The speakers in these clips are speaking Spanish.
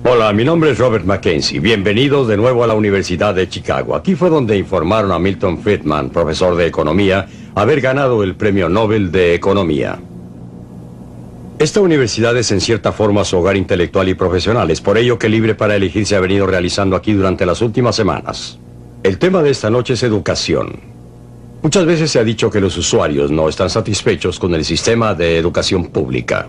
Hola, mi nombre es Robert Mackenzie. Bienvenidos de nuevo a la Universidad de Chicago. Aquí fue donde informaron a Milton Friedman, profesor de economía, haber ganado el Premio Nobel de Economía. Esta universidad es en cierta forma su hogar intelectual y profesional. Es por ello que Libre para Elegir se ha venido realizando aquí durante las últimas semanas. El tema de esta noche es educación. Muchas veces se ha dicho que los usuarios no están satisfechos con el sistema de educación pública.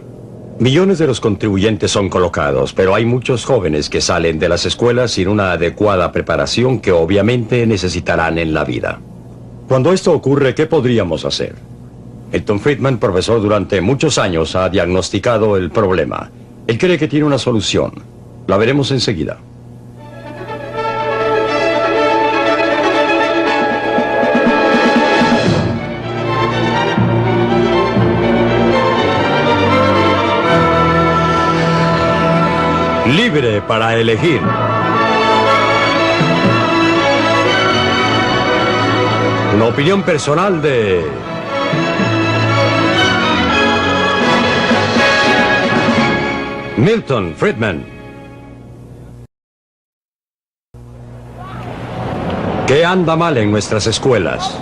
Millones de los contribuyentes son colocados, pero hay muchos jóvenes que salen de las escuelas sin una adecuada preparación que obviamente necesitarán en la vida. Cuando esto ocurre, ¿qué podríamos hacer? Milton Friedman, profesor durante muchos años, ha diagnosticado el problema. Él cree que tiene una solución. La veremos enseguida. Libre para elegir. Una opinión personal de Milton Friedman. ¿Qué anda mal en nuestras escuelas?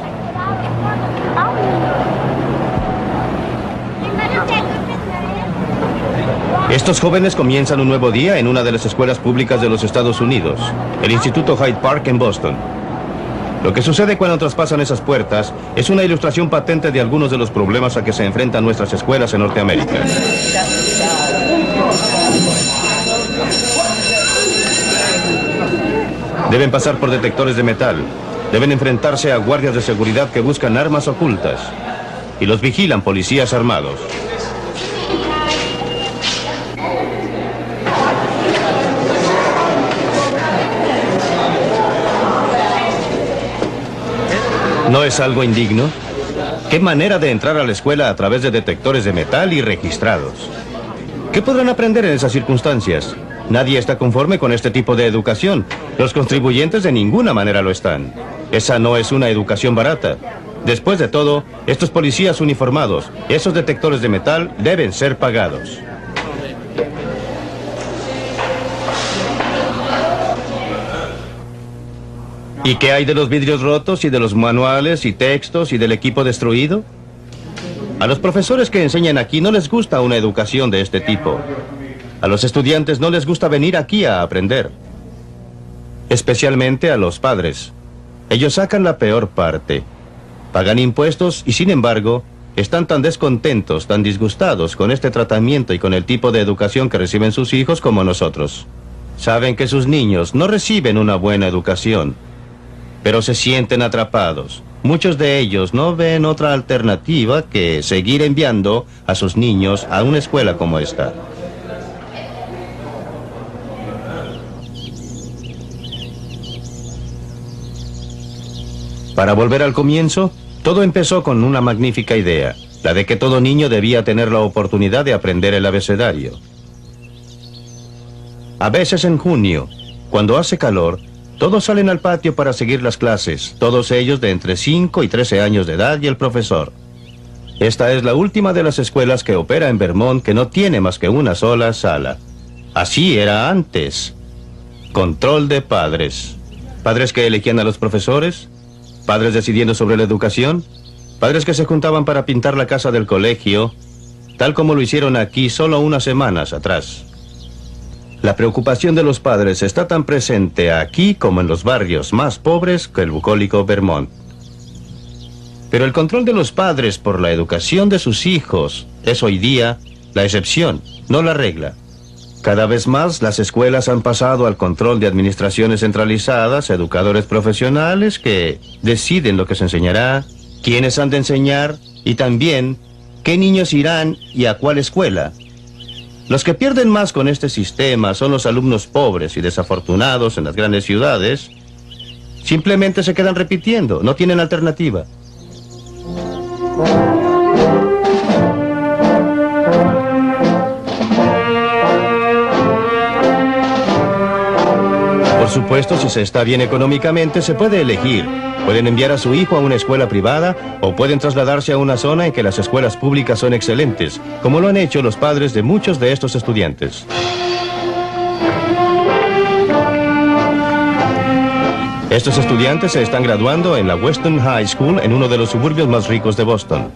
Estos jóvenes comienzan un nuevo día en una de las escuelas públicas de los Estados Unidos, el Instituto Hyde Park en Boston. Lo que sucede cuando traspasan esas puertas es una ilustración patente de algunos de los problemas a que se enfrentan nuestras escuelas en Norteamérica. Deben pasar por detectores de metal, deben enfrentarse a guardias de seguridad que buscan armas ocultas y los vigilan policías armados. ¿No es algo indigno? ¿Qué manera de entrar a la escuela a través de detectores de metal y registrados? ¿Qué podrán aprender en esas circunstancias? Nadie está conforme con este tipo de educación. Los contribuyentes de ninguna manera lo están. Esa no es una educación barata. Después de todo, estos policías uniformados, esos detectores de metal deben ser pagados. ¿Y qué hay de los vidrios rotos y de los manuales y textos y del equipo destruido? A los profesores que enseñan aquí no les gusta una educación de este tipo. A los estudiantes no les gusta venir aquí a aprender. Especialmente a los padres. Ellos sacan la peor parte. Pagan impuestos y, sin embargo, están tan descontentos, tan disgustados con este tratamiento y con el tipo de educación que reciben sus hijos como nosotros. Saben que sus niños no reciben una buena educación, pero se sienten atrapados. Muchos de ellos no ven otra alternativa que seguir enviando a sus niños a una escuela como esta. Para volver al comienzo, todo empezó con una magnífica idea, la de que todo niño debía tener la oportunidad de aprender el abecedario. A veces en junio, cuando hace calor, todos salen al patio para seguir las clases, todos ellos de entre 5 y 13 años de edad y el profesor. Esta es la última de las escuelas que opera en Vermont que no tiene más que una sola sala. Así era antes. Control de padres. Padres que elegían a los profesores, padres decidiendo sobre la educación, padres que se juntaban para pintar la casa del colegio, tal como lo hicieron aquí solo unas semanas atrás. La preocupación de los padres está tan presente aquí como en los barrios más pobres que el bucólico Vermont. Pero el control de los padres por la educación de sus hijos es hoy día la excepción, no la regla. Cada vez más las escuelas han pasado al control de administraciones centralizadas, educadores profesionales que deciden lo que se enseñará, quiénes han de enseñar y también qué niños irán y a cuál escuela. Los que pierden más con este sistema son los alumnos pobres y desafortunados en las grandes ciudades. Simplemente se quedan repitiendo, no tienen alternativa. Por supuesto, si se está bien económicamente, se puede elegir. Pueden enviar a su hijo a una escuela privada o pueden trasladarse a una zona en que las escuelas públicas son excelentes, como lo han hecho los padres de muchos de estos estudiantes. Estos estudiantes se están graduando en la Weston High School en uno de los suburbios más ricos de Boston.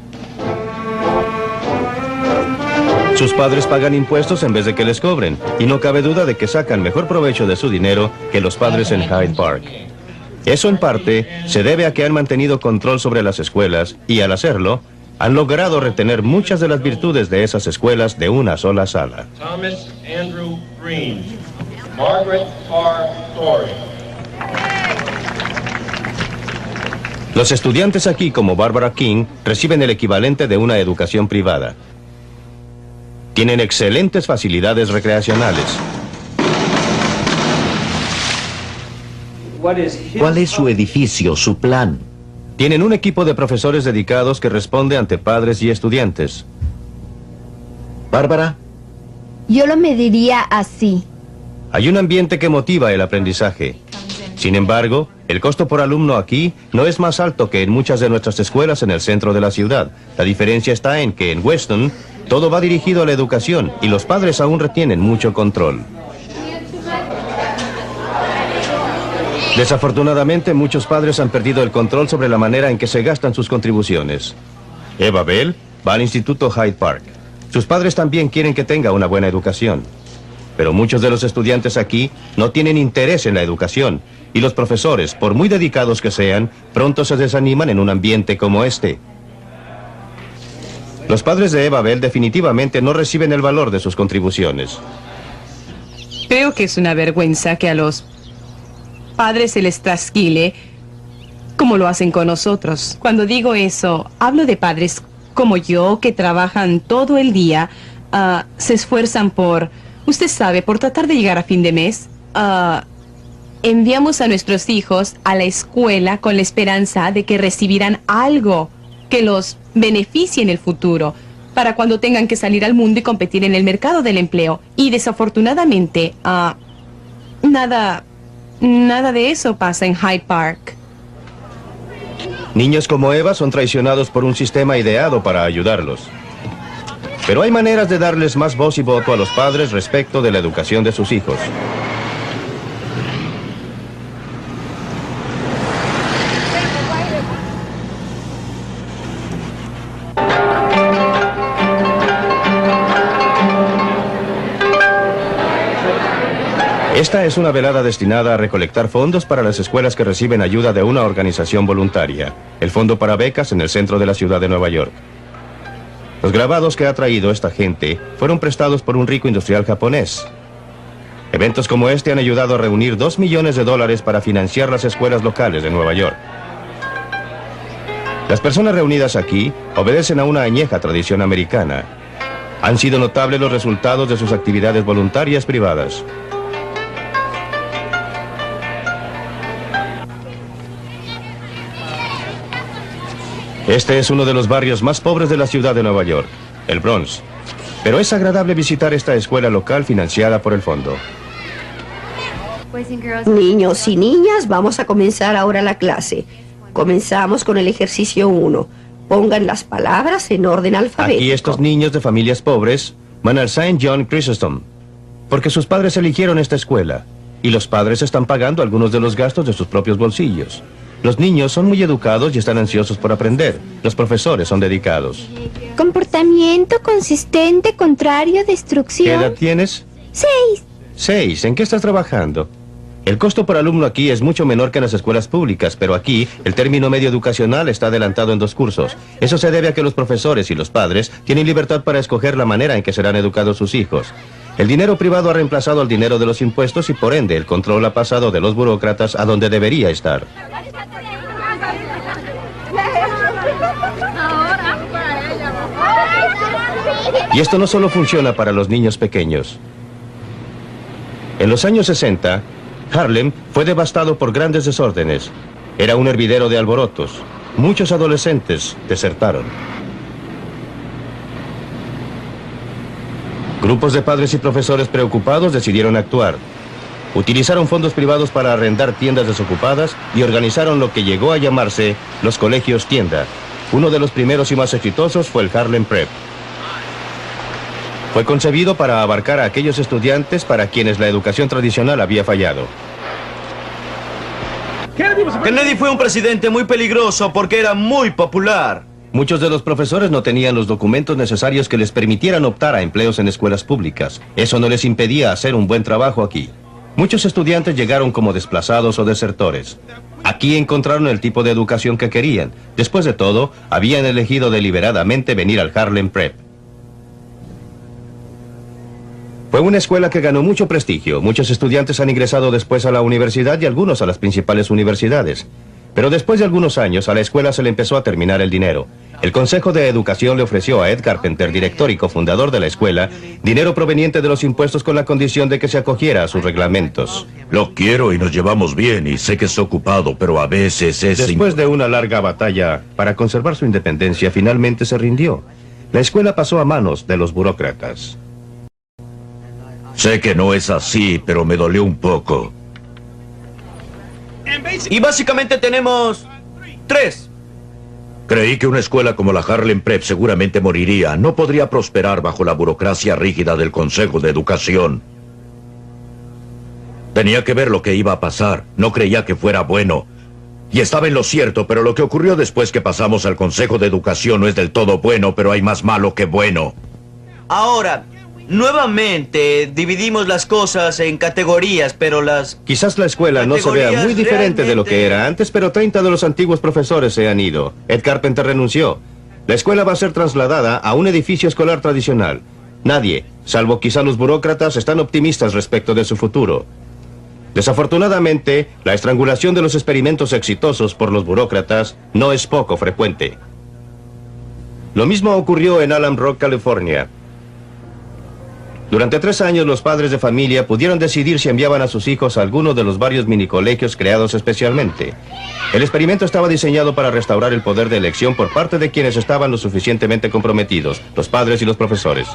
Sus padres pagan impuestos en vez de que les cobren, y no cabe duda de que sacan mejor provecho de su dinero que los padres en Hyde Park. Eso en parte se debe a que han mantenido control sobre las escuelas y al hacerlo, han logrado retener muchas de las virtudes de esas escuelas de una sola sala. Thomas Andrew Green, Margaret R. Story. Los estudiantes aquí, como Barbara King, reciben el equivalente de una educación privada. Tienen excelentes facilidades recreacionales. ¿Cuál es su edificio, su plan? Tienen un equipo de profesores dedicados que responde ante padres y estudiantes. ¿Bárbara? Yo lo mediría así. Hay un ambiente que motiva el aprendizaje. Sin embargo, el costo por alumno aquí no es más alto que en muchas de nuestras escuelas en el centro de la ciudad. La diferencia está en que en Weston todo va dirigido a la educación y los padres aún retienen mucho control. Desafortunadamente, muchos padres han perdido el control sobre la manera en que se gastan sus contribuciones. Eva Bell va al Instituto Hyde Park. Sus padres también quieren que tenga una buena educación. Pero muchos de los estudiantes aquí no tienen interés en la educación, y los profesores, por muy dedicados que sean, pronto se desaniman en un ambiente como este. Los padres de Eva Bell definitivamente no reciben el valor de sus contribuciones. Creo que es una vergüenza que a los padres se les trasquile como lo hacen con nosotros. Cuando digo eso, hablo de padres como yo que trabajan todo el día, se esfuerzan por, usted sabe, por tratar de llegar a fin de mes. Enviamos a nuestros hijos a la escuela con la esperanza de que recibirán algo que los beneficie en el futuro, para cuando tengan que salir al mundo y competir en el mercado del empleo. Y desafortunadamente, nada de eso pasa en Hyde Park. Niños como Eva son traicionados por un sistema ideado para ayudarlos. Pero hay maneras de darles más voz y voto a los padres respecto de la educación de sus hijos. Esta es una velada destinada a recolectar fondos para las escuelas que reciben ayuda de una organización voluntaria, el Fondo para Becas en el centro de la ciudad de Nueva York. Los grabados que ha traído esta gente fueron prestados por un rico industrial japonés. Eventos como este han ayudado a reunir $2 millones para financiar las escuelas locales de Nueva York. Las personas reunidas aquí obedecen a una añeja tradición americana. Han sido notables los resultados de sus actividades voluntarias privadas. Este es uno de los barrios más pobres de la ciudad de Nueva York, el Bronx. Pero es agradable visitar esta escuela local financiada por el fondo. Niños y niñas, vamos a comenzar ahora la clase. Comenzamos con el ejercicio 1. Pongan las palabras en orden alfabético. Aquí estos niños de familias pobres van al St. John Chrysostom, porque sus padres eligieron esta escuela, y los padres están pagando algunos de los gastos de sus propios bolsillos. Los niños son muy educados y están ansiosos por aprender. Los profesores son dedicados. Comportamiento consistente, contrario, destrucción. ¿Qué edad tienes? 6. 6. ¿En qué estás trabajando? El costo por alumno aquí es mucho menor que en las escuelas públicas, pero aquí el término medio educacional está adelantado en 2 cursos. Eso se debe a que los profesores y los padres tienen libertad para escoger la manera en que serán educados sus hijos. El dinero privado ha reemplazado al dinero de los impuestos y por ende el control ha pasado de los burócratas a donde debería estar. Y esto no solo funciona para los niños pequeños. En los años 60, Harlem fue devastado por grandes desórdenes. Era un hervidero de alborotos. Muchos adolescentes desertaron. Grupos de padres y profesores preocupados decidieron actuar. Utilizaron fondos privados para arrendar tiendas desocupadas y organizaron lo que llegó a llamarse los colegios tienda. Uno de los primeros y más exitosos fue el Harlem Prep. Fue concebido para abarcar a aquellos estudiantes para quienes la educación tradicional había fallado. Kennedy fue un presidente muy peligroso porque era muy popular. Muchos de los profesores no tenían los documentos necesarios que les permitieran optar a empleos en escuelas públicas. Eso no les impedía hacer un buen trabajo aquí. Muchos estudiantes llegaron como desplazados o desertores. Aquí encontraron el tipo de educación que querían. Después de todo, habían elegido deliberadamente venir al Harlem Prep. Fue una escuela que ganó mucho prestigio. Muchos estudiantes han ingresado después a la universidad y algunos a las principales universidades. Pero después de algunos años, a la escuela se le empezó a terminar el dinero. El Consejo de Educación le ofreció a Ed Carpenter, director y cofundador de la escuela, dinero proveniente de los impuestos con la condición de que se acogiera a sus reglamentos. Lo quiero y nos llevamos bien y sé que es ocupado, pero a veces es... Después de una larga batalla para conservar su independencia, finalmente se rindió. La escuela pasó a manos de los burócratas. Sé que no es así, pero me dolió un poco. Y básicamente tenemos 3. Creí que una escuela como la Harlem Prep seguramente moriría. No podría prosperar bajo la burocracia rígida del Consejo de Educación. Tenía que ver lo que iba a pasar. No creía que fuera bueno. Y estaba en lo cierto, pero lo que ocurrió después que pasamos al Consejo de Educación no es del todo bueno, pero hay más malo que bueno. Ahora, nuevamente dividimos las cosas en categorías, pero las... Quizás la escuela no se vea muy diferente de lo que era antes, pero 30 de los antiguos profesores se han ido. Ed Carpenter renunció. La escuela va a ser trasladada a un edificio escolar tradicional. Nadie, salvo quizá los burócratas, están optimistas respecto de su futuro. Desafortunadamente, la estrangulación de los experimentos exitosos por los burócratas no es poco frecuente. Lo mismo ocurrió en Alum Rock, California. Durante 3 años, los padres de familia pudieron decidir si enviaban a sus hijos a alguno de los varios minicolegios creados especialmente. El experimento estaba diseñado para restaurar el poder de elección por parte de quienes estaban lo suficientemente comprometidos, los padres y los profesores.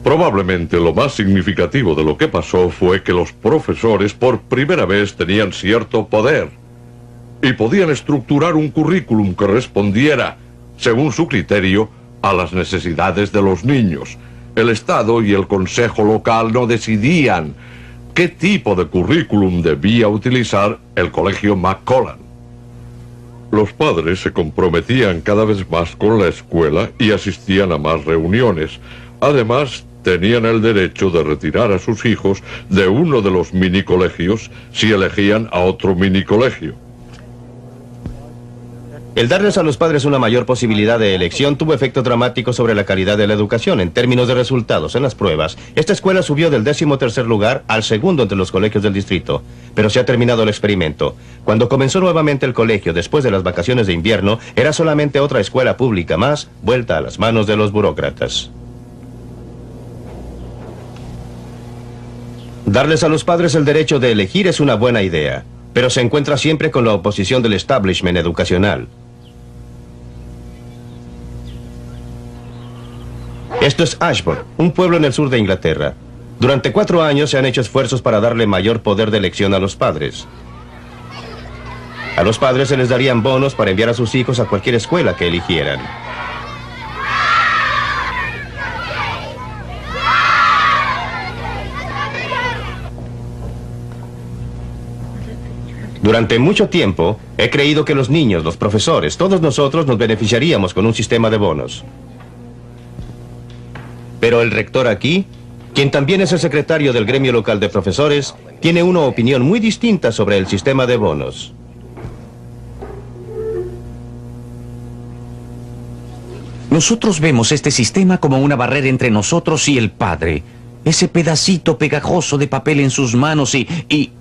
Probablemente lo más significativo de lo que pasó fue que los profesores por primera vez tenían cierto poder y podían estructurar un currículum que respondiera, según su criterio, a las necesidades de los niños. El Estado y el Consejo local no decidían qué tipo de currículum debía utilizar el Colegio McCullan. Los padres se comprometían cada vez más con la escuela y asistían a más reuniones. Además, tenían el derecho de retirar a sus hijos de uno de los minicolegios si elegían a otro minicolegio. El darles a los padres una mayor posibilidad de elección tuvo efecto dramático sobre la calidad de la educación. En términos de resultados en las pruebas, esta escuela subió del 13º lugar al segundo entre los colegios del distrito. Pero se ha terminado el experimento. Cuando comenzó nuevamente el colegio después de las vacaciones de invierno, era solamente otra escuela pública más, vuelta a las manos de los burócratas. Darles a los padres el derecho de elegir es una buena idea, pero se encuentra siempre con la oposición del establishment educacional. Esto es Ashbourne, un pueblo en el sur de Inglaterra. Durante 4 años se han hecho esfuerzos para darle mayor poder de elección a los padres. A los padres se les darían bonos para enviar a sus hijos a cualquier escuela que eligieran. Durante mucho tiempo, he creído que los niños, los profesores, todos nosotros nos beneficiaríamos con un sistema de bonos. Pero el rector aquí, quien también es el secretario del gremio local de profesores, tiene una opinión muy distinta sobre el sistema de bonos. Nosotros vemos este sistema como una barrera entre nosotros y el padre. Ese pedacito pegajoso de papel en sus manos y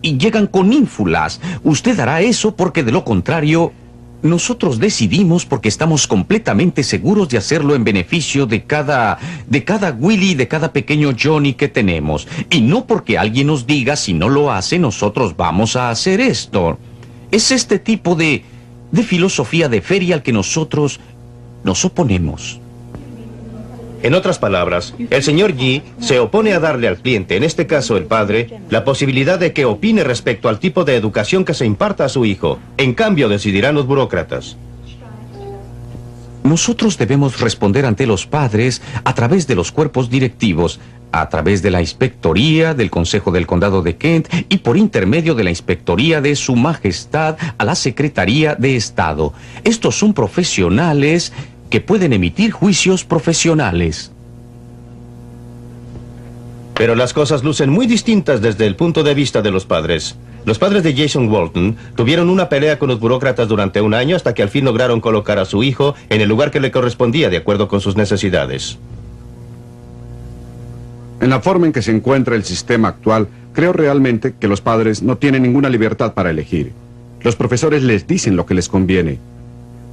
llegan con ínfulas. Usted hará eso porque de lo contrario, nosotros decidimos porque estamos completamente seguros de hacerlo en beneficio de cada Willy, de cada pequeño Johnny que tenemos. Y no porque alguien nos diga si no lo hace, nosotros vamos a hacer esto. Es este tipo de filosofía de feria al que nosotros nos oponemos. En otras palabras, el señor Yi se opone a darle al cliente, en este caso el padre, la posibilidad de que opine respecto al tipo de educación que se imparta a su hijo. En cambio, decidirán los burócratas. nosotros debemos responder ante los padres a través de los cuerpos directivos, a través de la inspectoría del Consejo del Condado de Kent y por intermedio de la inspectoría de Su Majestad a la Secretaría de Estado. Estos son profesionales que pueden emitir juicios profesionales. Pero las cosas lucen muy distintas desde el punto de vista de los padres. Los padres de Jason Walton tuvieron una pelea con los burócratas durante un año hasta que al fin lograron colocar a su hijo en el lugar que le correspondía de acuerdo con sus necesidades. En la forma en que se encuentra el sistema actual, creo realmente que los padres no tienen ninguna libertad para elegir. Los profesores les dicen lo que les conviene.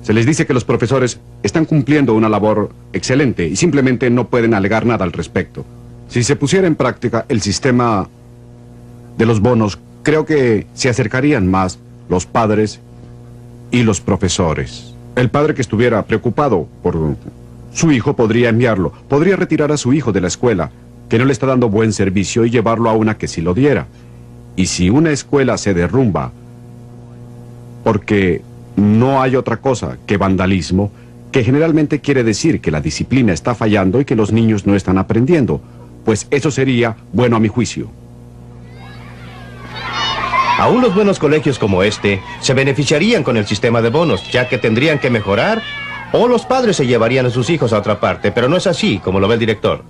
Se les dice que los profesores están cumpliendo una labor excelente y simplemente no pueden alegar nada al respecto. Si se pusiera en práctica el sistema de los bonos, creo que se acercarían más los padres y los profesores. El padre que estuviera preocupado por su hijo podría enviarlo, podría retirar a su hijo de la escuela, que no le está dando buen servicio, y llevarlo a una que sí lo diera. Y si una escuela se derrumba porque no hay otra cosa que vandalismo, que generalmente quiere decir que la disciplina está fallando y que los niños no están aprendiendo, pues eso sería bueno a mi juicio. Aún los buenos colegios como este se beneficiarían con el sistema de bonos, ya que tendrían que mejorar, o los padres se llevarían a sus hijos a otra parte, pero no es así como lo ve el director.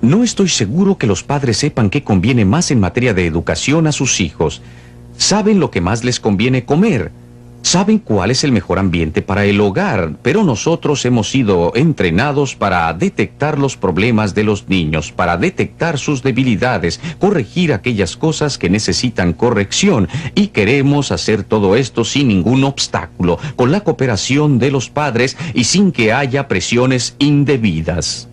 No estoy seguro que los padres sepan qué conviene más en materia de educación a sus hijos. Saben lo que más les conviene comer. Saben cuál es el mejor ambiente para el hogar, pero nosotros hemos sido entrenados para detectar los problemas de los niños, para detectar sus debilidades, corregir aquellas cosas que necesitan corrección, y queremos hacer todo esto sin ningún obstáculo, con la cooperación de los padres y sin que haya presiones indebidas.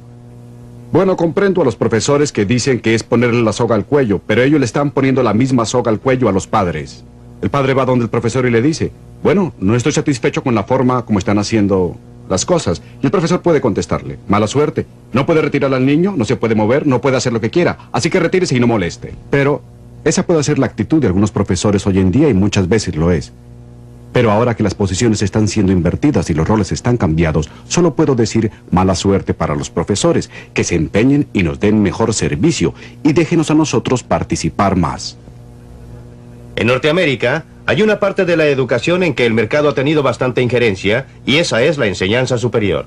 Bueno, comprendo a los profesores que dicen que es ponerle la soga al cuello, pero ellos le están poniendo la misma soga al cuello a los padres. El padre va donde el profesor y le dice: bueno, no estoy satisfecho con la forma como están haciendo las cosas. Y el profesor puede contestarle: mala suerte. No puede retirar al niño, no se puede mover, no puede hacer lo que quiera. Así que retírese y no moleste. Pero esa puede ser la actitud de algunos profesores hoy en día, y muchas veces lo es. Pero ahora que las posiciones están siendo invertidas y los roles están cambiados, solo puedo decir mala suerte para los profesores, que se empeñen y nos den mejor servicio, y déjenos a nosotros participar más. En Norteamérica, hay una parte de la educación en que el mercado ha tenido bastante injerencia, y esa es la enseñanza superior.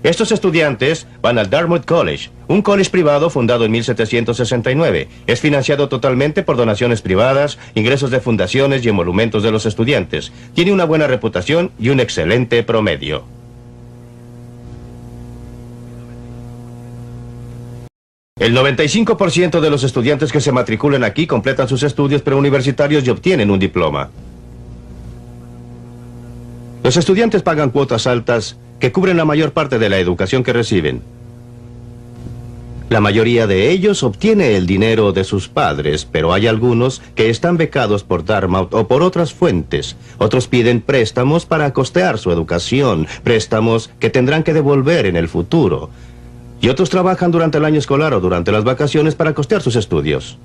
Estos estudiantes van al Dartmouth College, un college privado fundado en 1769. Es financiado totalmente por donaciones privadas, ingresos de fundaciones y emolumentos de los estudiantes. Tiene una buena reputación y un excelente promedio. El 95% de los estudiantes que se matriculan aquí completan sus estudios preuniversitarios y obtienen un diploma. Los estudiantes pagan cuotas altas que cubren la mayor parte de la educación que reciben. La mayoría de ellos obtiene el dinero de sus padres, pero hay algunos que están becados por Dartmouth o por otras fuentes. Otros piden préstamos para costear su educación, préstamos que tendrán que devolver en el futuro. Y otros trabajan durante el año escolar o durante las vacaciones para costear sus estudios.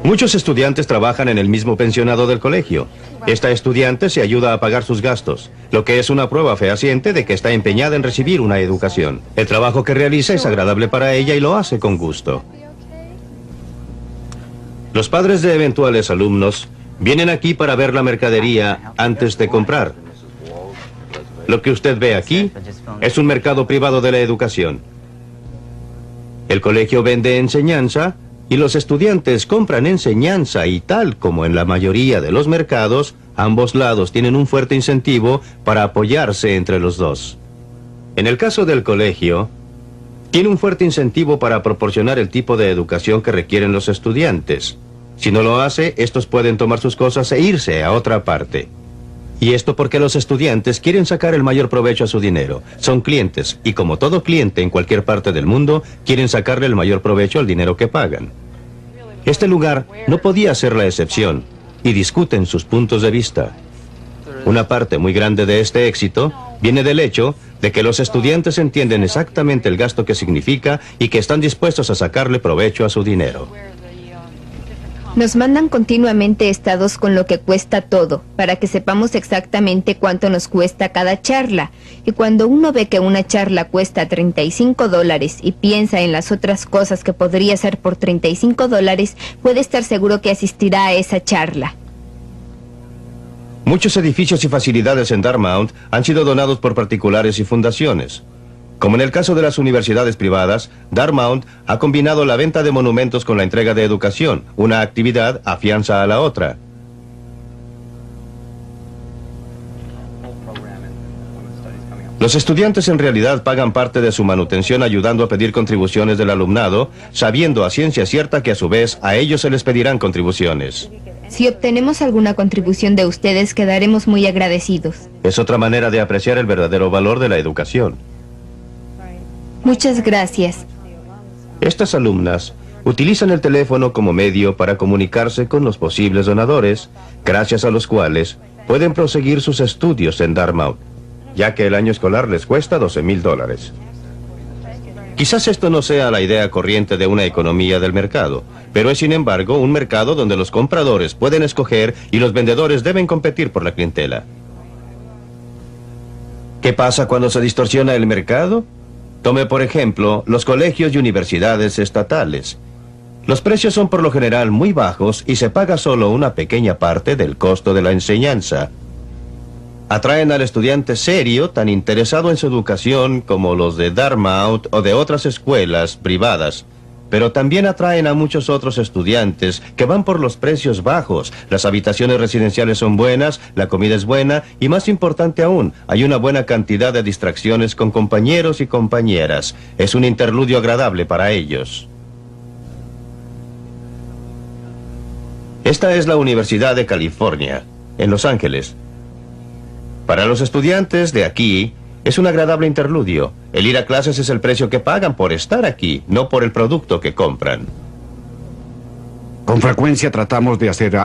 Muchos estudiantes trabajan en el mismo pensionado del colegio. Esta estudiante se ayuda a pagar sus gastos, lo que es una prueba fehaciente de que está empeñada en recibir una educación. El trabajo que realiza es agradable para ella y lo hace con gusto. Los padres de eventuales alumnos vienen aquí para ver la mercadería antes de comprar. Lo que usted ve aquí es un mercado privado de la educación. El colegio vende enseñanza y los estudiantes compran enseñanza, y tal como en la mayoría de los mercados, ambos lados tienen un fuerte incentivo para apoyarse entre los dos. En el caso del colegio, tiene un fuerte incentivo para proporcionar el tipo de educación que requieren los estudiantes. Si no lo hace, estos pueden tomar sus cosas e irse a otra parte. Y esto porque los estudiantes quieren sacar el mayor provecho a su dinero. Son clientes, y como todo cliente en cualquier parte del mundo, quieren sacarle el mayor provecho al dinero que pagan. Este lugar no podía ser la excepción, y discuten sus puntos de vista. Una parte muy grande de este éxito viene del hecho de que los estudiantes entienden exactamente el gasto que significa y que están dispuestos a sacarle provecho a su dinero. Nos mandan continuamente estados con lo que cuesta todo, para que sepamos exactamente cuánto nos cuesta cada charla. Y cuando uno ve que una charla cuesta $35 y piensa en las otras cosas que podría hacer por $35, puede estar seguro que asistirá a esa charla. Muchos edificios y facilidades en Dartmouth han sido donados por particulares y fundaciones. Como en el caso de las universidades privadas, Dartmouth ha combinado la venta de monumentos con la entrega de educación. Una actividad afianza a la otra. Los estudiantes en realidad pagan parte de su manutención ayudando a pedir contribuciones del alumnado, sabiendo a ciencia cierta que a su vez a ellos se les pedirán contribuciones. Si obtenemos alguna contribución de ustedes, quedaremos muy agradecidos. Es otra manera de apreciar el verdadero valor de la educación. Muchas gracias. Estas alumnas utilizan el teléfono como medio para comunicarse con los posibles donadores, gracias a los cuales pueden proseguir sus estudios en Dartmouth, ya que el año escolar les cuesta $12,000. Quizás esto no sea la idea corriente de una economía del mercado, pero es sin embargo un mercado donde los compradores pueden escoger y los vendedores deben competir por la clientela. ¿Qué pasa cuando se distorsiona el mercado? Tome por ejemplo los colegios y universidades estatales. Los precios son por lo general muy bajos y se paga solo una pequeña parte del costo de la enseñanza. Atraen al estudiante serio, tan interesado en su educación como los de Dartmouth o de otras escuelas privadas, pero también atraen a muchos otros estudiantes que van por los precios bajos. Las habitaciones residenciales son buenas, la comida es buena y más importante aún, hay una buena cantidad de distracciones con compañeros y compañeras. Es un interludio agradable para ellos. Esta es la Universidad de California, en Los Ángeles. Para los estudiantes de aquí, es un agradable interludio. El ir a clases es el precio que pagan por estar aquí, no por el producto que compran. Con frecuencia tratamos de hacer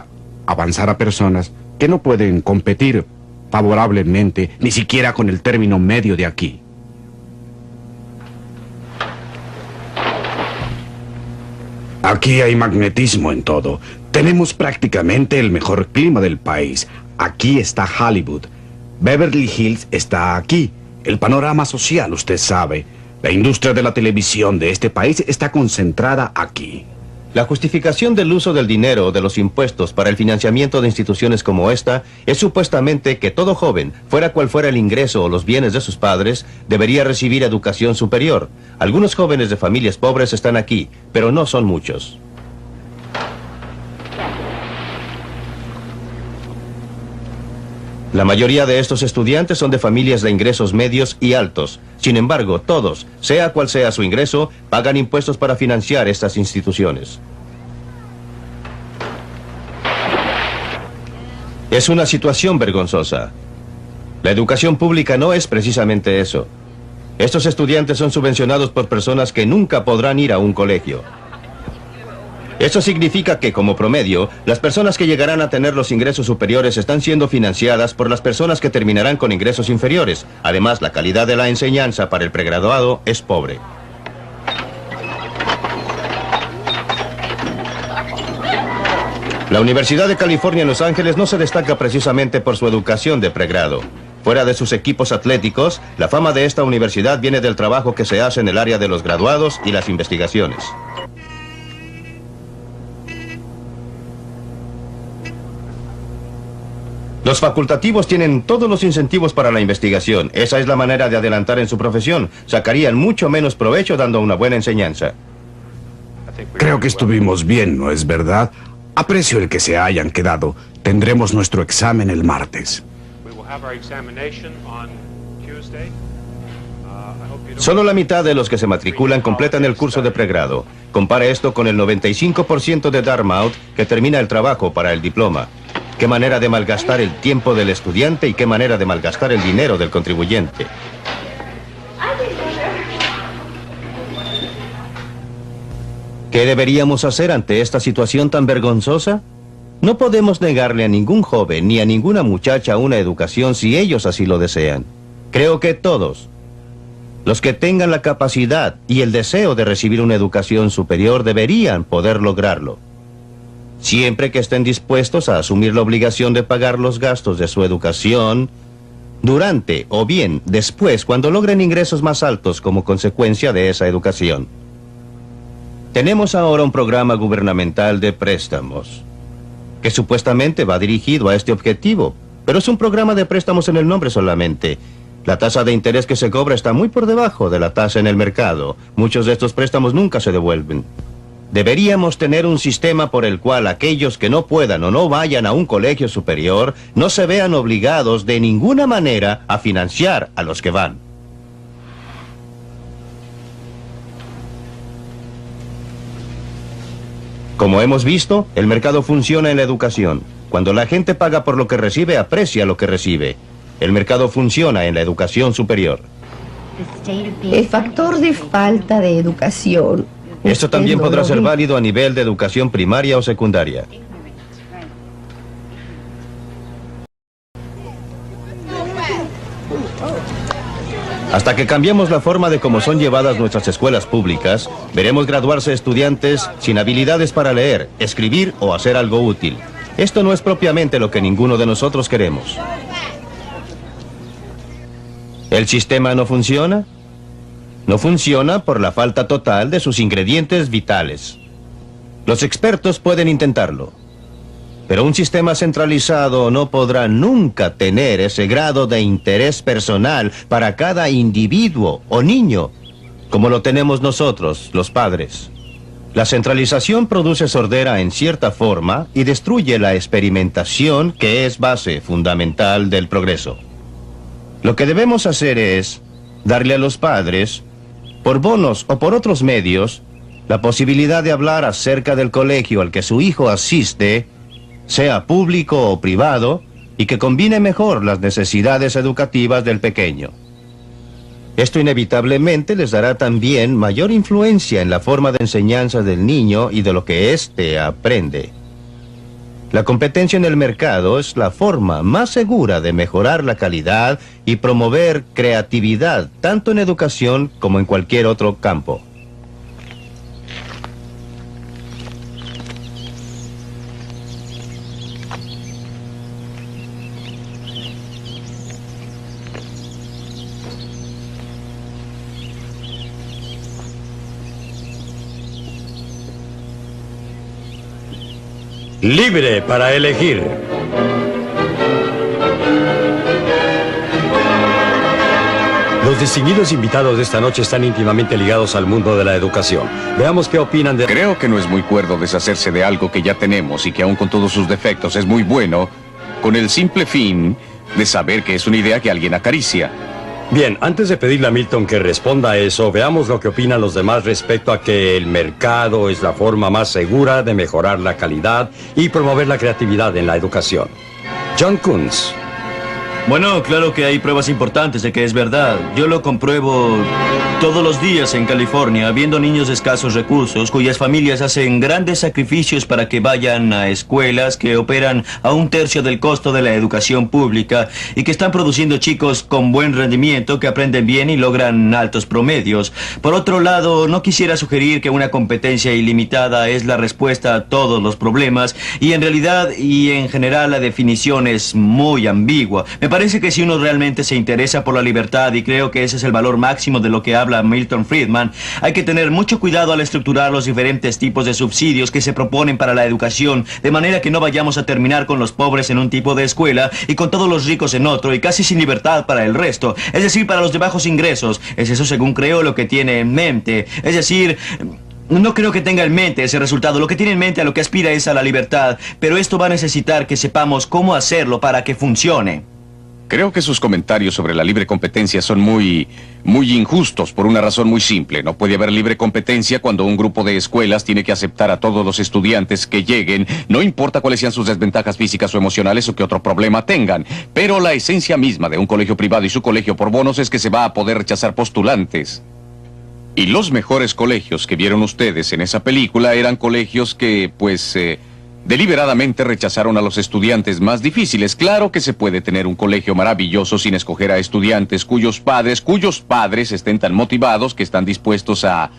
avanzar a personas que no pueden competir favorablemente, ni siquiera con el término medio de aquí. Aquí hay magnetismo en todo. Tenemos prácticamente el mejor clima del país. Aquí está Hollywood. Beverly Hills está aquí. El panorama social, usted sabe. La industria de la televisión de este país está concentrada aquí. La justificación del uso del dinero o de los impuestos para el financiamiento de instituciones como esta es supuestamente que todo joven, fuera cual fuera el ingreso o los bienes de sus padres, debería recibir educación superior. Algunos jóvenes de familias pobres están aquí, pero no son muchos. La mayoría de estos estudiantes son de familias de ingresos medios y altos. Sin embargo, todos, sea cual sea su ingreso, pagan impuestos para financiar estas instituciones. Es una situación vergonzosa. La educación pública no es precisamente eso. Estos estudiantes son subvencionados por personas que nunca podrán ir a un colegio. Eso significa que, como promedio, las personas que llegarán a tener los ingresos superiores están siendo financiadas por las personas que terminarán con ingresos inferiores. Además, la calidad de la enseñanza para el pregraduado es pobre. La Universidad de California en Los Ángeles no se destaca precisamente por su educación de pregrado. Fuera de sus equipos atléticos, la fama de esta universidad viene del trabajo que se hace en el área de los graduados y las investigaciones. Los facultativos tienen todos los incentivos para la investigación. Esa es la manera de adelantar en su profesión. Sacarían mucho menos provecho dando una buena enseñanza. Creo que estuvimos bien, ¿no es verdad? Aprecio el que se hayan quedado. Tendremos nuestro examen el martes. Solo la mitad de los que se matriculan completan el curso de pregrado. Compare esto con el 95% de Dartmouth que termina el trabajo para el diploma. Qué manera de malgastar el tiempo del estudiante y qué manera de malgastar el dinero del contribuyente. ¿Qué deberíamos hacer ante esta situación tan vergonzosa? No podemos negarle a ningún joven ni a ninguna muchacha una educación si ellos así lo desean. Creo que todos, los que tengan la capacidad y el deseo de recibir una educación superior, deberían poder lograrlo. siempre que estén dispuestos a asumir la obligación de pagar los gastos de su educación durante o bien después cuando logren ingresos más altos como consecuencia de esa educación. Tenemos ahora un programa gubernamental de préstamos que supuestamente va dirigido a este objetivo, pero es un programa de préstamos en el nombre solamente. La tasa de interés que se cobra está muy por debajo de la tasa en el mercado. Muchos de estos préstamos nunca se devuelven. Deberíamos tener un sistema por el cual aquellos que no puedan o no vayan a un colegio superior no se vean obligados de ninguna manera a financiar a los que van. Como hemos visto, el mercado funciona en la educación. Cuando la gente paga por lo que recibe, aprecia lo que recibe. El mercado funciona en la educación superior. El factor de falta de educación. Esto también podrá ser válido a nivel de educación primaria o secundaria. Hasta que cambiemos la forma de cómo son llevadas nuestras escuelas públicas, veremos graduarse estudiantes sin habilidades para leer, escribir o hacer algo útil. Esto no es propiamente lo que ninguno de nosotros queremos. ¿El sistema no funciona? No funciona por la falta total de sus ingredientes vitales. Los expertos pueden intentarlo, pero un sistema centralizado no podrá nunca tener ese grado de interés personal para cada individuo o niño, como lo tenemos nosotros, los padres. La centralización produce sordera en cierta forma y destruye la experimentación, que es base fundamental del progreso. Lo que debemos hacer es darle a los padres, por bonos o por otros medios, la posibilidad de hablar acerca del colegio al que su hijo asiste, sea público o privado, y que combine mejor las necesidades educativas del pequeño. Esto inevitablemente les dará también mayor influencia en la forma de enseñanza del niño y de lo que éste aprende. La competencia en el mercado es la forma más segura de mejorar la calidad y promover creatividad, tanto en educación como en cualquier otro campo. Libre para elegir. Los distinguidos invitados de esta noche están íntimamente ligados al mundo de la educación. Veamos qué opinan de... Creo que no es muy cuerdo deshacerse de algo que ya tenemos y que aún con todos sus defectos es muy bueno, con el simple fin de saber que es una idea que alguien acaricia. Bien, antes de pedirle a Milton que responda a eso, veamos lo que opinan los demás respecto a que el mercado es la forma más segura de mejorar la calidad y promover la creatividad en la educación. John Kunz. Bueno, claro que hay pruebas importantes de que es verdad. Yo lo compruebo todos los días en California, viendo niños de escasos recursos, cuyas familias hacen grandes sacrificios para que vayan a escuelas que operan a 1/3 del costo de la educación pública y que están produciendo chicos con buen rendimiento, que aprenden bien y logran altos promedios. Por otro lado, no quisiera sugerir que una competencia ilimitada es la respuesta a todos los problemas, y en realidad y en general la definición es muy ambigua. Me parece que si uno realmente se interesa por la libertad, y creo que ese es el valor máximo de lo que habla Milton Friedman, hay que tener mucho cuidado al estructurar los diferentes tipos de subsidios que se proponen para la educación, de manera que no vayamos a terminar con los pobres en un tipo de escuela y con todos los ricos en otro, y casi sin libertad para el resto, es decir, para los de bajos ingresos. Es eso, según creo, lo que tiene en mente. Es decir... no creo que tenga en mente ese resultado. Lo que tiene en mente, a lo que aspira, es a la libertad, pero esto va a necesitar que sepamos cómo hacerlo para que funcione. Creo que sus comentarios sobre la libre competencia son muy injustos por una razón muy simple. No puede haber libre competencia cuando un grupo de escuelas tiene que aceptar a todos los estudiantes que lleguen, no importa cuáles sean sus desventajas físicas o emocionales o qué otro problema tengan. Pero la esencia misma de un colegio privado y su colegio por bonos es que se va a poder rechazar postulantes. Y los mejores colegios que vieron ustedes en esa película eran colegios que, deliberadamente rechazaron a los estudiantes más difíciles. Claro que se puede tener un colegio maravilloso sin escoger a estudiantes cuyos padres estén tan motivados que están dispuestos a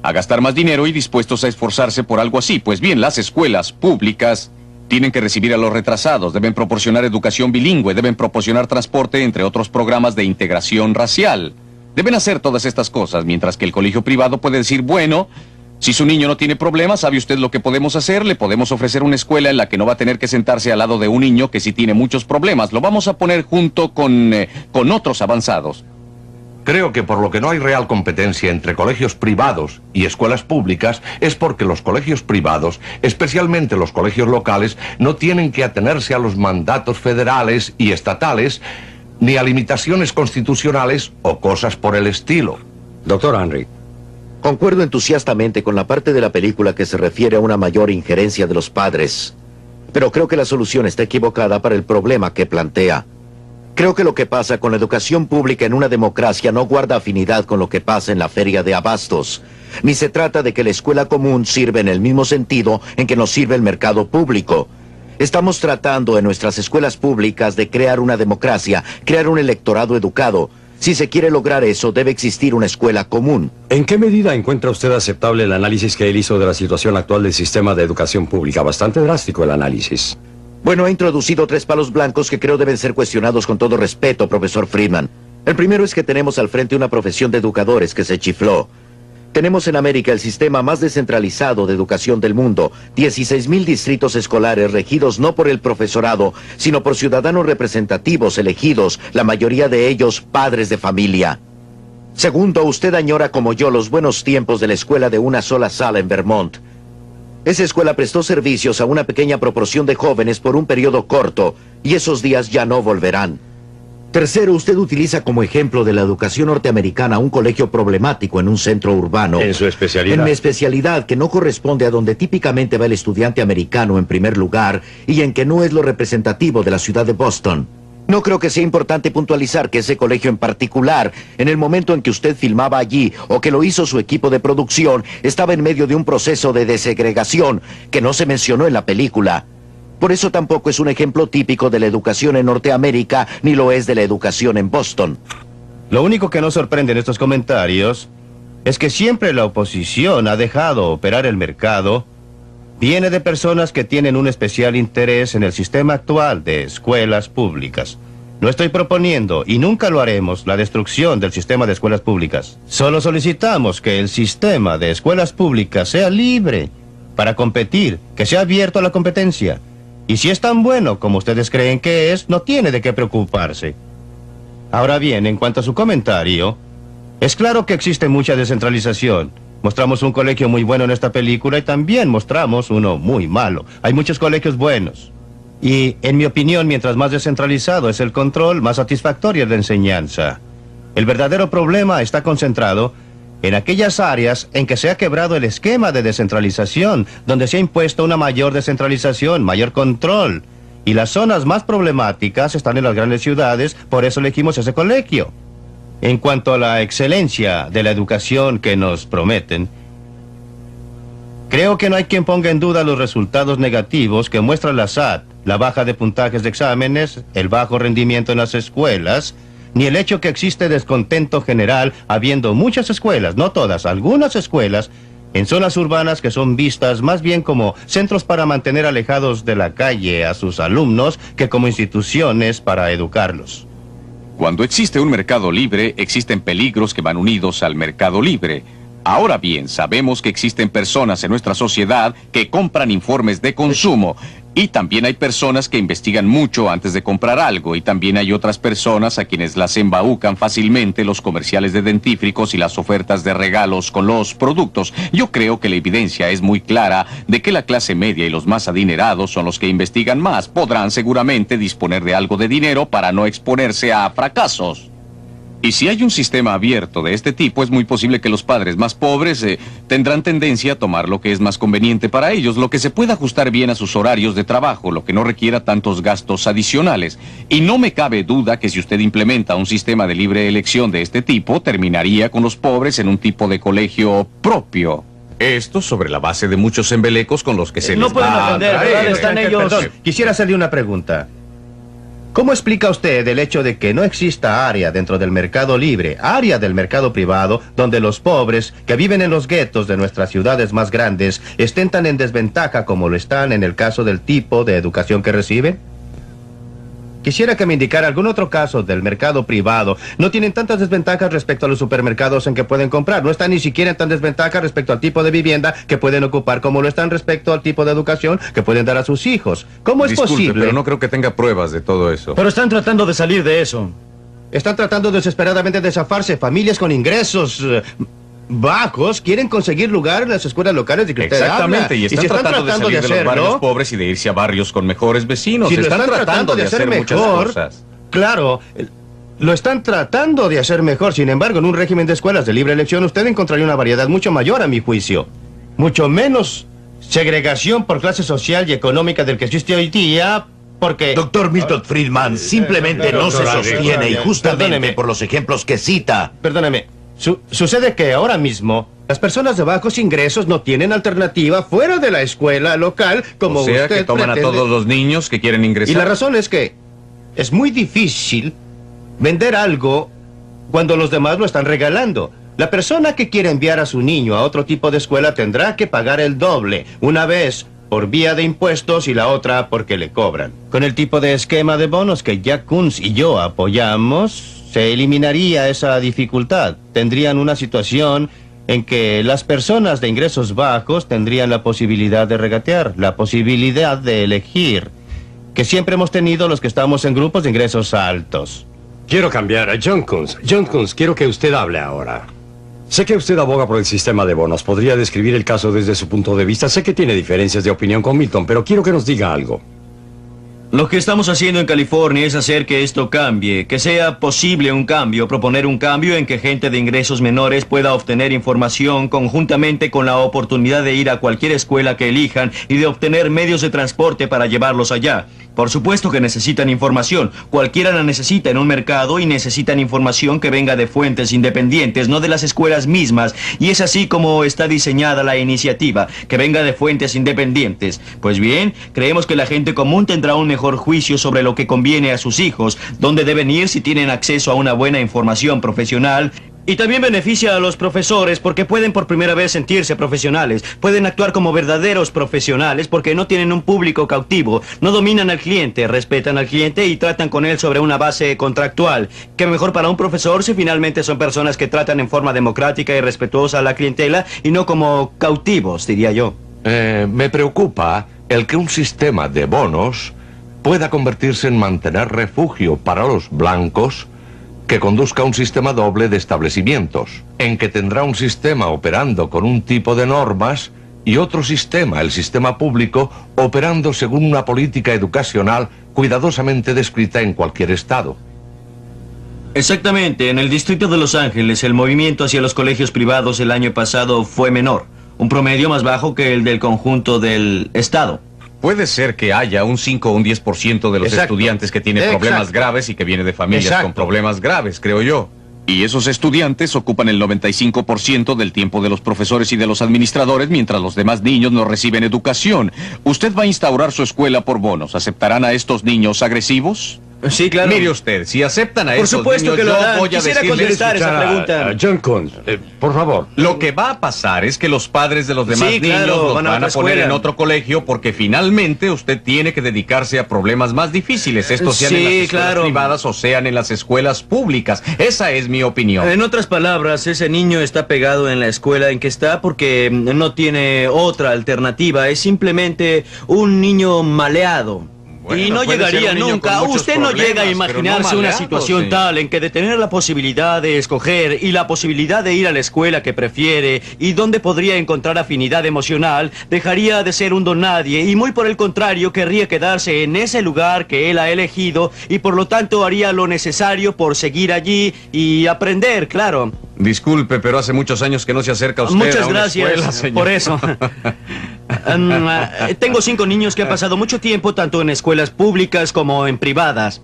a gastar más dinero y dispuestos a esforzarse por algo así. Pues bien, las escuelas públicas tienen que recibir a los retrasados, deben proporcionar educación bilingüe, deben proporcionar transporte, entre otros programas de integración racial. Deben hacer todas estas cosas, mientras que el colegio privado puede decir, bueno, si su niño no tiene problemas, ¿sabe usted lo que podemos hacer? Le podemos ofrecer una escuela en la que no va a tener que sentarse al lado de un niño que sí tiene muchos problemas. Lo vamos a poner junto con otros avanzados. Creo que por lo que no hay real competencia entre colegios privados y escuelas públicas es porque los colegios privados, especialmente los colegios locales, no tienen que atenerse a los mandatos federales y estatales, ni a limitaciones constitucionales o cosas por el estilo. Doctor Henry. Concuerdo entusiastamente con la parte de la película que se refiere a una mayor injerencia de los padres, pero creo que la solución está equivocada para el problema que plantea. Creo que lo que pasa con la educación pública en una democracia no guarda afinidad con lo que pasa en la feria de abastos. Ni se trata de que la escuela común sirve en el mismo sentido en que nos sirve el mercado público. Estamos tratando en nuestras escuelas públicas de crear una democracia, crear un electorado educado. Si se quiere lograr eso, debe existir una escuela común. ¿En qué medida encuentra usted aceptable el análisis que él hizo de la situación actual del sistema de educación pública? Bastante drástico el análisis. Bueno, ha introducido 3 palos blancos que creo deben ser cuestionados con todo respeto, profesor Friedman. El primero es que tenemos al frente una profesión de educadores que se chifló. Tenemos en América el sistema más descentralizado de educación del mundo, 16,000 distritos escolares regidos no por el profesorado, sino por ciudadanos representativos elegidos, la mayoría de ellos padres de familia. Segundo, usted añora como yo los buenos tiempos de la escuela de una sola sala en Vermont. Esa escuela prestó servicios a una pequeña proporción de jóvenes por un periodo corto, y esos días ya no volverán. Tercero, usted utiliza como ejemplo de la educación norteamericana un colegio problemático en un centro urbano. En su especialidad. En mi especialidad, que no corresponde a donde típicamente va el estudiante americano en primer lugar, y en que no es lo representativo de la ciudad de Boston. No creo que sea importante puntualizar que ese colegio en particular, en el momento en que usted filmaba allí, o que lo hizo su equipo de producción, estaba en medio de un proceso de desegregación que no se mencionó en la película. Por eso tampoco es un ejemplo típico de la educación en Norteamérica, ni lo es de la educación en Boston. Lo único que nos sorprende en estos comentarios es que siempre la oposición ha dejado operar el mercado. Viene de personas que tienen un especial interés en el sistema actual de escuelas públicas. No estoy proponiendo, y nunca lo haremos, la destrucción del sistema de escuelas públicas. Solo solicitamos que el sistema de escuelas públicas sea libre para competir, que sea abierto a la competencia. Y si es tan bueno como ustedes creen que es, no tiene de qué preocuparse. Ahora bien, en cuanto a su comentario, es claro que existe mucha descentralización. Mostramos un colegio muy bueno en esta película y también mostramos uno muy malo. Hay muchos colegios buenos. Y, en mi opinión, mientras más descentralizado es el control, más satisfactoria es la enseñanza. El verdadero problema está concentrado en aquellas áreas en que se ha quebrado el esquema de descentralización, donde se ha impuesto una mayor descentralización, mayor control. Y las zonas más problemáticas están en las grandes ciudades, por eso elegimos ese colegio. En cuanto a la excelencia de la educación que nos prometen, creo que no hay quien ponga en duda los resultados negativos que muestra la SAT, la baja de puntajes de exámenes, el bajo rendimiento en las escuelas, ni el hecho que existe descontento general habiendo muchas escuelas, no todas, algunas escuelas, en zonas urbanas que son vistas más bien como centros para mantener alejados de la calle a sus alumnos que como instituciones para educarlos. Cuando existe un mercado libre, existen peligros que van unidos al mercado libre. Ahora bien, sabemos que existen personas en nuestra sociedad que compran informes de consumo. Y también hay personas que investigan mucho antes de comprar algo. Y también hay otras personas a quienes las embaucan fácilmente los comerciales de dentífricos y las ofertas de regalos con los productos. Yo creo que la evidencia es muy clara de que la clase media y los más adinerados son los que investigan más. Podrán seguramente disponer de algo de dinero para no exponerse a fracasos. Y si hay un sistema abierto de este tipo, es muy posible que los padres más pobres tendrán tendencia a tomar lo que es más conveniente para ellos, lo que se pueda ajustar bien a sus horarios de trabajo, lo que no requiera tantos gastos adicionales. Y no me cabe duda que si usted implementa un sistema de libre elección de este tipo, terminaría con los pobres en un tipo de colegio propio. Esto sobre la base de muchos embelecos con los que se no les pueden va a atender, atraer. ¿verdad? Están ellos. Perdón, quisiera hacerle una pregunta. ¿Cómo explica usted el hecho de que no exista área dentro del mercado libre, área del mercado privado, donde los pobres que viven en los guetos de nuestras ciudades más grandes estén tan en desventaja como lo están en el caso del tipo de educación que reciben? Quisiera que me indicara algún otro caso del mercado privado. No tienen tantas desventajas respecto a los supermercados en que pueden comprar. No están ni siquiera en tan desventaja respecto al tipo de vivienda que pueden ocupar como lo están respecto al tipo de educación que pueden dar a sus hijos. ¿Cómo es posible? Pero no creo que tenga pruebas de todo eso. Pero están tratando de salir de eso. Están tratando desesperadamente de zafarse. Familias con ingresos bajos quieren conseguir lugar en las escuelas locales de que usted Exactamente, habla. y están tratando de salir de los barrios pobres y de irse a barrios con mejores vecinos. Si están tratando de hacer muchas mejor, cosas. Claro, lo están tratando de hacer mejor. Sin embargo, en un régimen de escuelas de libre elección, usted encontraría una variedad mucho mayor, a mi juicio. Mucho menos segregación por clase social y económica del que existe hoy día, porque... Doctor Milton Friedman, simplemente no se sostiene, y justamente Perdóneme. por los ejemplos que cita. Perdóneme. Sucede que ahora mismo las personas de bajos ingresos no tienen alternativa fuera de la escuela local como O sea, usted que toman pretende. a todos los niños que quieren ingresar. Y la razón es que es muy difícil vender algo cuando los demás lo están regalando. La persona que quiere enviar a su niño a otro tipo de escuela tendrá que pagar el doble, una vez por vía de impuestos y la otra porque le cobran. Con el tipo de esquema de bonos que Jack Kunz y yo apoyamos, se eliminaría esa dificultad. Tendrían una situación en que las personas de ingresos bajos tendrían la posibilidad de regatear, la posibilidad de elegir, que siempre hemos tenido los que estamos en grupos de ingresos altos. Quiero cambiar a John Kunz. John Kunz, quiero que usted hable ahora. Sé que usted aboga por el sistema de bonos. ¿Podría describir el caso desde su punto de vista? Sé que tiene diferencias de opinión con Milton, pero quiero que nos diga algo. Lo que estamos haciendo en California es hacer que esto cambie, que sea posible un cambio, proponer un cambio en que gente de ingresos menores pueda obtener información conjuntamente con la oportunidad de ir a cualquier escuela que elijan y de obtener medios de transporte para llevarlos allá. Por supuesto que necesitan información, cualquiera la necesita en un mercado y necesitan información que venga de fuentes independientes, no de las escuelas mismas, y es así como está diseñada la iniciativa, que venga de fuentes independientes. Pues bien, creemos que la gente común tendrá un mejor juicio sobre lo que conviene a sus hijos, dónde deben ir si tienen acceso a una buena información profesional. Y también beneficia a los profesores porque pueden por primera vez sentirse profesionales, pueden actuar como verdaderos profesionales porque no tienen un público cautivo, no dominan al cliente, respetan al cliente y tratan con él sobre una base contractual. ¿Qué mejor para un profesor si finalmente son personas que tratan en forma democrática y respetuosa a la clientela y no como cautivos, diría yo? Me preocupa el que un sistema de bonos pueda convertirse en mantener refugio para los blancos que conduzca a un sistema doble de establecimientos, en que tendrá un sistema operando con un tipo de normas y otro sistema, el sistema público, operando según una política educacional cuidadosamente descrita en cualquier estado. Exactamente, en el distrito de Los Ángeles el movimiento hacia los colegios privados el año pasado fue menor, un promedio más bajo que el del conjunto del estado. Puede ser que haya un 5 o un 10% de los estudiantes que tienen problemas graves y que viene de familias con problemas graves, creo yo. Y esos estudiantes ocupan el 95% del tiempo de los profesores y de los administradores, mientras los demás niños no reciben educación. Usted va a instaurar su escuela por bonos. ¿Aceptarán a estos niños agresivos? Sí, claro. Mire usted, si aceptan a Por esos supuesto niños, que lo yo harán. voy a Quisiera decirles... contestar esa pregunta. John Kunz, por favor. Lo que va a pasar es que los padres de los demás Sí, niños claro, los van a van a otra poner escuela. en otro colegio porque finalmente usted tiene que dedicarse a problemas más difíciles. Estos sean en las Sí, escuelas claro. privadas o sean en las escuelas públicas. Esa es mi opinión. En otras palabras, ese niño está pegado en la escuela en que está porque no tiene otra alternativa. Es simplemente un niño maleado. Bueno, y no puede ser llegaría un niño nunca. con muchos Usted no problemas, llega a pero imaginarse no una maleado, situación señor. tal en que de tener la posibilidad de escoger y la posibilidad de ir a la escuela que prefiere y donde podría encontrar afinidad emocional, dejaría de ser un don nadie y muy por el contrario querría quedarse en ese lugar que él ha elegido y por lo tanto haría lo necesario por seguir allí y aprender, claro. Disculpe, pero hace muchos años que no se acerca usted Muchas a una gracias escuela, señor. por eso. Tengo 5 niños que han pasado mucho tiempo tanto en escuelas públicas como en privadas.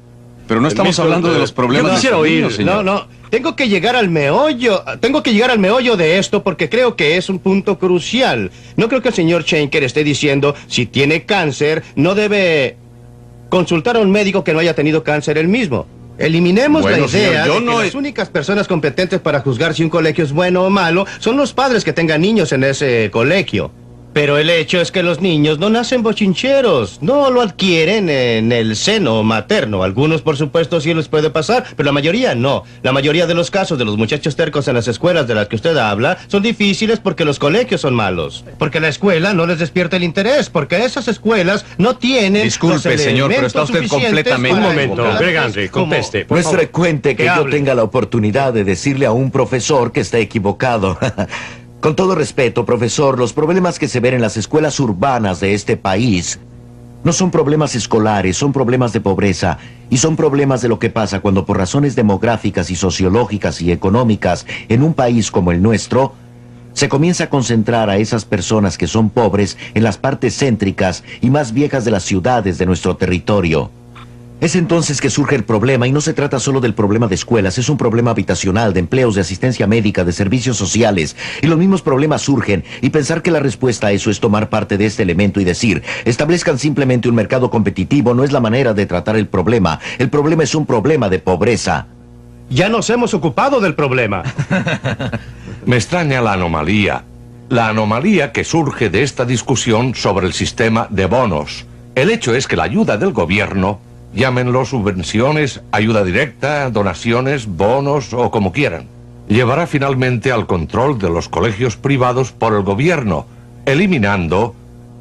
Pero no estamos hablando de los problemas Yo quisiera de los oír. niños, señor. No. Tengo que llegar al meollo. Tengo que llegar al meollo de esto porque creo que es un punto crucial. No creo que el señor Schenker esté diciendo si tiene cáncer no debe consultar a un médico que no haya tenido cáncer él mismo. Eliminemos la idea de que las únicas personas competentes para juzgar si un colegio es bueno o malo son los padres que tengan niños en ese colegio. Pero el hecho es que los niños no nacen bochincheros, no lo adquieren en el seno materno. Algunos, por supuesto, sí les puede pasar, pero la mayoría no. La mayoría de los casos de los muchachos tercos en las escuelas de las que usted habla son difíciles porque los colegios son malos. Porque la escuela no les despierta el interés, porque esas escuelas no tienen... Disculpe, señor, pero está usted completamente... Un momento, Greg Henry, conteste. No es frecuente que yo tenga la oportunidad de decirle a un profesor que está equivocado. Con todo respeto, profesor, los problemas que se ven en las escuelas urbanas de este país no son problemas escolares, son problemas de pobreza y son problemas de lo que pasa cuando por razones demográficas y sociológicas y económicas en un país como el nuestro se comienza a concentrar a esas personas que son pobres en las partes céntricas y más viejas de las ciudades de nuestro territorio. Es entonces que surge el problema, y no se trata solo del problema de escuelas, es un problema habitacional, de empleos, de asistencia médica, de servicios sociales, y los mismos problemas surgen, y pensar que la respuesta a eso es tomar parte de este elemento y decir, establezcan simplemente un mercado competitivo, no es la manera de tratar el problema es un problema de pobreza. Ya nos hemos ocupado del problema. Me extraña la anomalía que surge de esta discusión sobre el sistema de bonos. El hecho es que la ayuda del gobierno, llámenlo subvenciones, ayuda directa, donaciones, bonos o como quieran, llevará finalmente al control de los colegios privados por el gobierno, eliminando,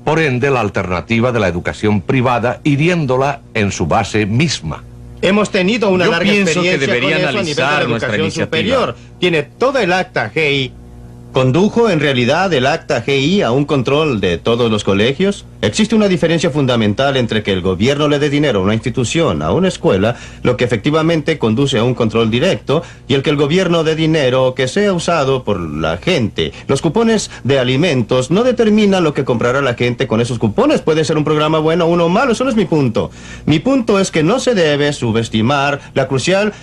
por ende, la alternativa de la educación privada, hiriéndola en su base misma. Hemos tenido una larga experiencia que debería con eso analizar a nivel de nuestra educación iniciativa. superior. Tiene todo el acta GI. ¿Condujo en realidad el acta GI a un control de todos los colegios? Existe una diferencia fundamental entre que el gobierno le dé dinero a una institución, a una escuela, lo que efectivamente conduce a un control directo, y el que el gobierno dé dinero que sea usado por la gente. Los cupones de alimentos no determinan lo que comprará la gente con esos cupones. Puede ser un programa bueno o uno malo, eso no es mi punto. Mi punto es que no se debe subestimar la crucial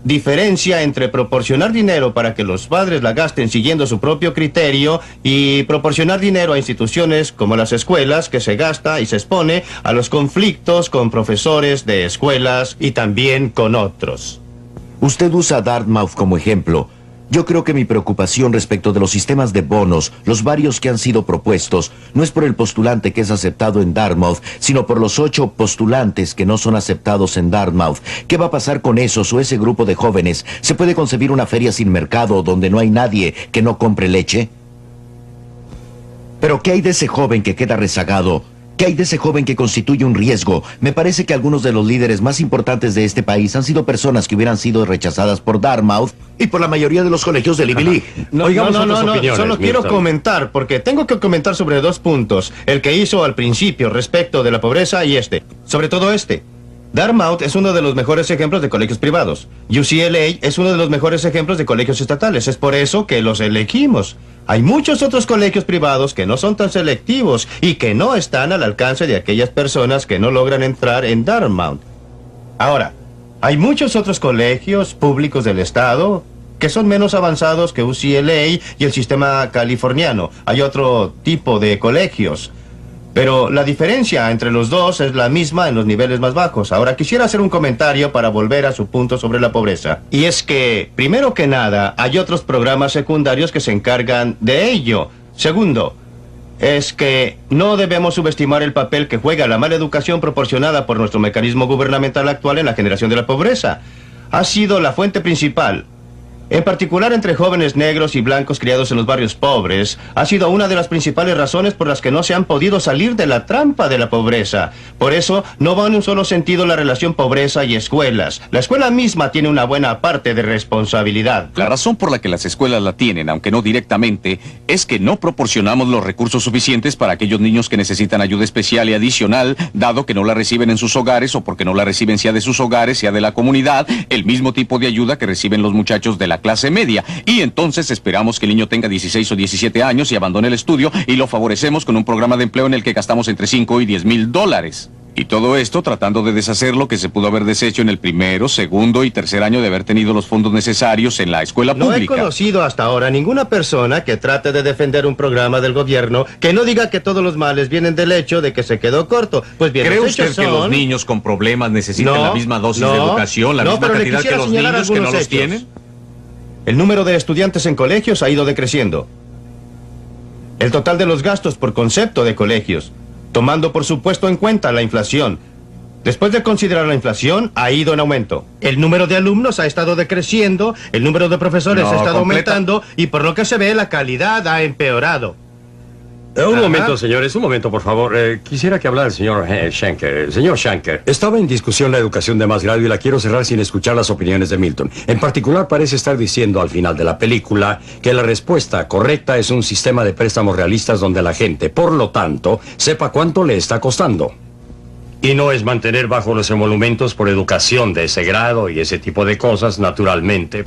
diferencia entre proporcionar dinero para que los padres la gasten siguiendo su propio criterio y proporcionar dinero a instituciones como las escuelas que se gasta y se expone a los conflictos con profesores de escuelas y también con otros. Usted usa Dartmouth como ejemplo. Yo creo que mi preocupación respecto de los sistemas de bonos, los varios que han sido propuestos, no es por el postulante que es aceptado en Dartmouth, sino por los 8 postulantes que no son aceptados en Dartmouth. ¿Qué va a pasar con esos o ese grupo de jóvenes? ¿Se puede concebir una feria sin mercado donde no hay nadie que no compre leche? ¿Pero qué hay de ese joven que queda rezagado? ¿Qué hay de ese joven que constituye un riesgo? Me parece que algunos de los líderes más importantes de este país han sido personas que hubieran sido rechazadas por Dartmouth y por la mayoría de los colegios del Ivy League. No, solo quiero comentar, porque tengo que comentar sobre 2 puntos. El que hizo al principio respecto de la pobreza y sobre todo Dartmouth es uno de los mejores ejemplos de colegios privados. UCLA es uno de los mejores ejemplos de colegios estatales. Es por eso que los elegimos. Hay muchos otros colegios privados que no son tan selectivos y que no están al alcance de aquellas personas que no logran entrar en Dartmouth. Ahora, hay muchos otros colegios públicos del estado que son menos avanzados que UCLA y el sistema californiano. Hay otro tipo de colegios. Pero la diferencia entre los dos es la misma en los niveles más bajos. Ahora, quisiera hacer un comentario para volver a su punto sobre la pobreza. Y es que, primero que nada, hay otros programas secundarios que se encargan de ello. Segundo, es que no debemos subestimar el papel que juega la mala educación proporcionada por nuestro mecanismo gubernamental actual en la generación de la pobreza. Ha sido la fuente principal. En particular entre jóvenes negros y blancos criados en los barrios pobres, ha sido una de las principales razones por las que no se han podido salir de la trampa de la pobreza. Por eso, no va en un solo sentido la relación pobreza y escuelas. La escuela misma tiene una buena parte de responsabilidad. La razón por la que las escuelas la tienen, aunque no directamente, es que no proporcionamos los recursos suficientes para aquellos niños que necesitan ayuda especial y adicional, dado que no la reciben en sus hogares o porque no la reciben sea de sus hogares, sea de la comunidad, el mismo tipo de ayuda que reciben los muchachos de la la clase media. Y entonces esperamos que el niño tenga 16 o 17 años y abandone el estudio y lo favorecemos con un programa de empleo en el que gastamos entre 5 y 10 mil dólares. Y todo esto tratando de deshacer lo que se pudo haber deshecho en el primero, segundo y tercer año de haber tenido los fondos necesarios en la escuela pública. No he conocido hasta ahora ninguna persona que trate de defender un programa del gobierno que no diga que todos los males vienen del hecho de que se quedó corto. Pues bien, ¿cree los usted hechos que los son... niños con problemas necesitan No, la misma dosis no, de educación, la no, misma pero le cantidad que quisiera los señalar niños que no algunos los hechos. tienen? El número de estudiantes en colegios ha ido decreciendo. El total de los gastos por concepto de colegios, tomando por supuesto en cuenta la inflación. Después de considerar la inflación, ha ido en aumento. El número de alumnos ha estado decreciendo, el número de profesores ha estado aumentando y por lo que se ve la calidad ha empeorado. Un momento, señores, un momento, por favor. Quisiera que hablara el señor Schenker. Señor Schenker, estaba en discusión la educación de más grado y la quiero cerrar sin escuchar las opiniones de Milton. En particular, parece estar diciendo al final de la película que la respuesta correcta es un sistema de préstamos realistas donde la gente, por lo tanto, sepa cuánto le está costando. Y no es mantener bajo los emolumentos por educación de ese grado y ese tipo de cosas, naturalmente.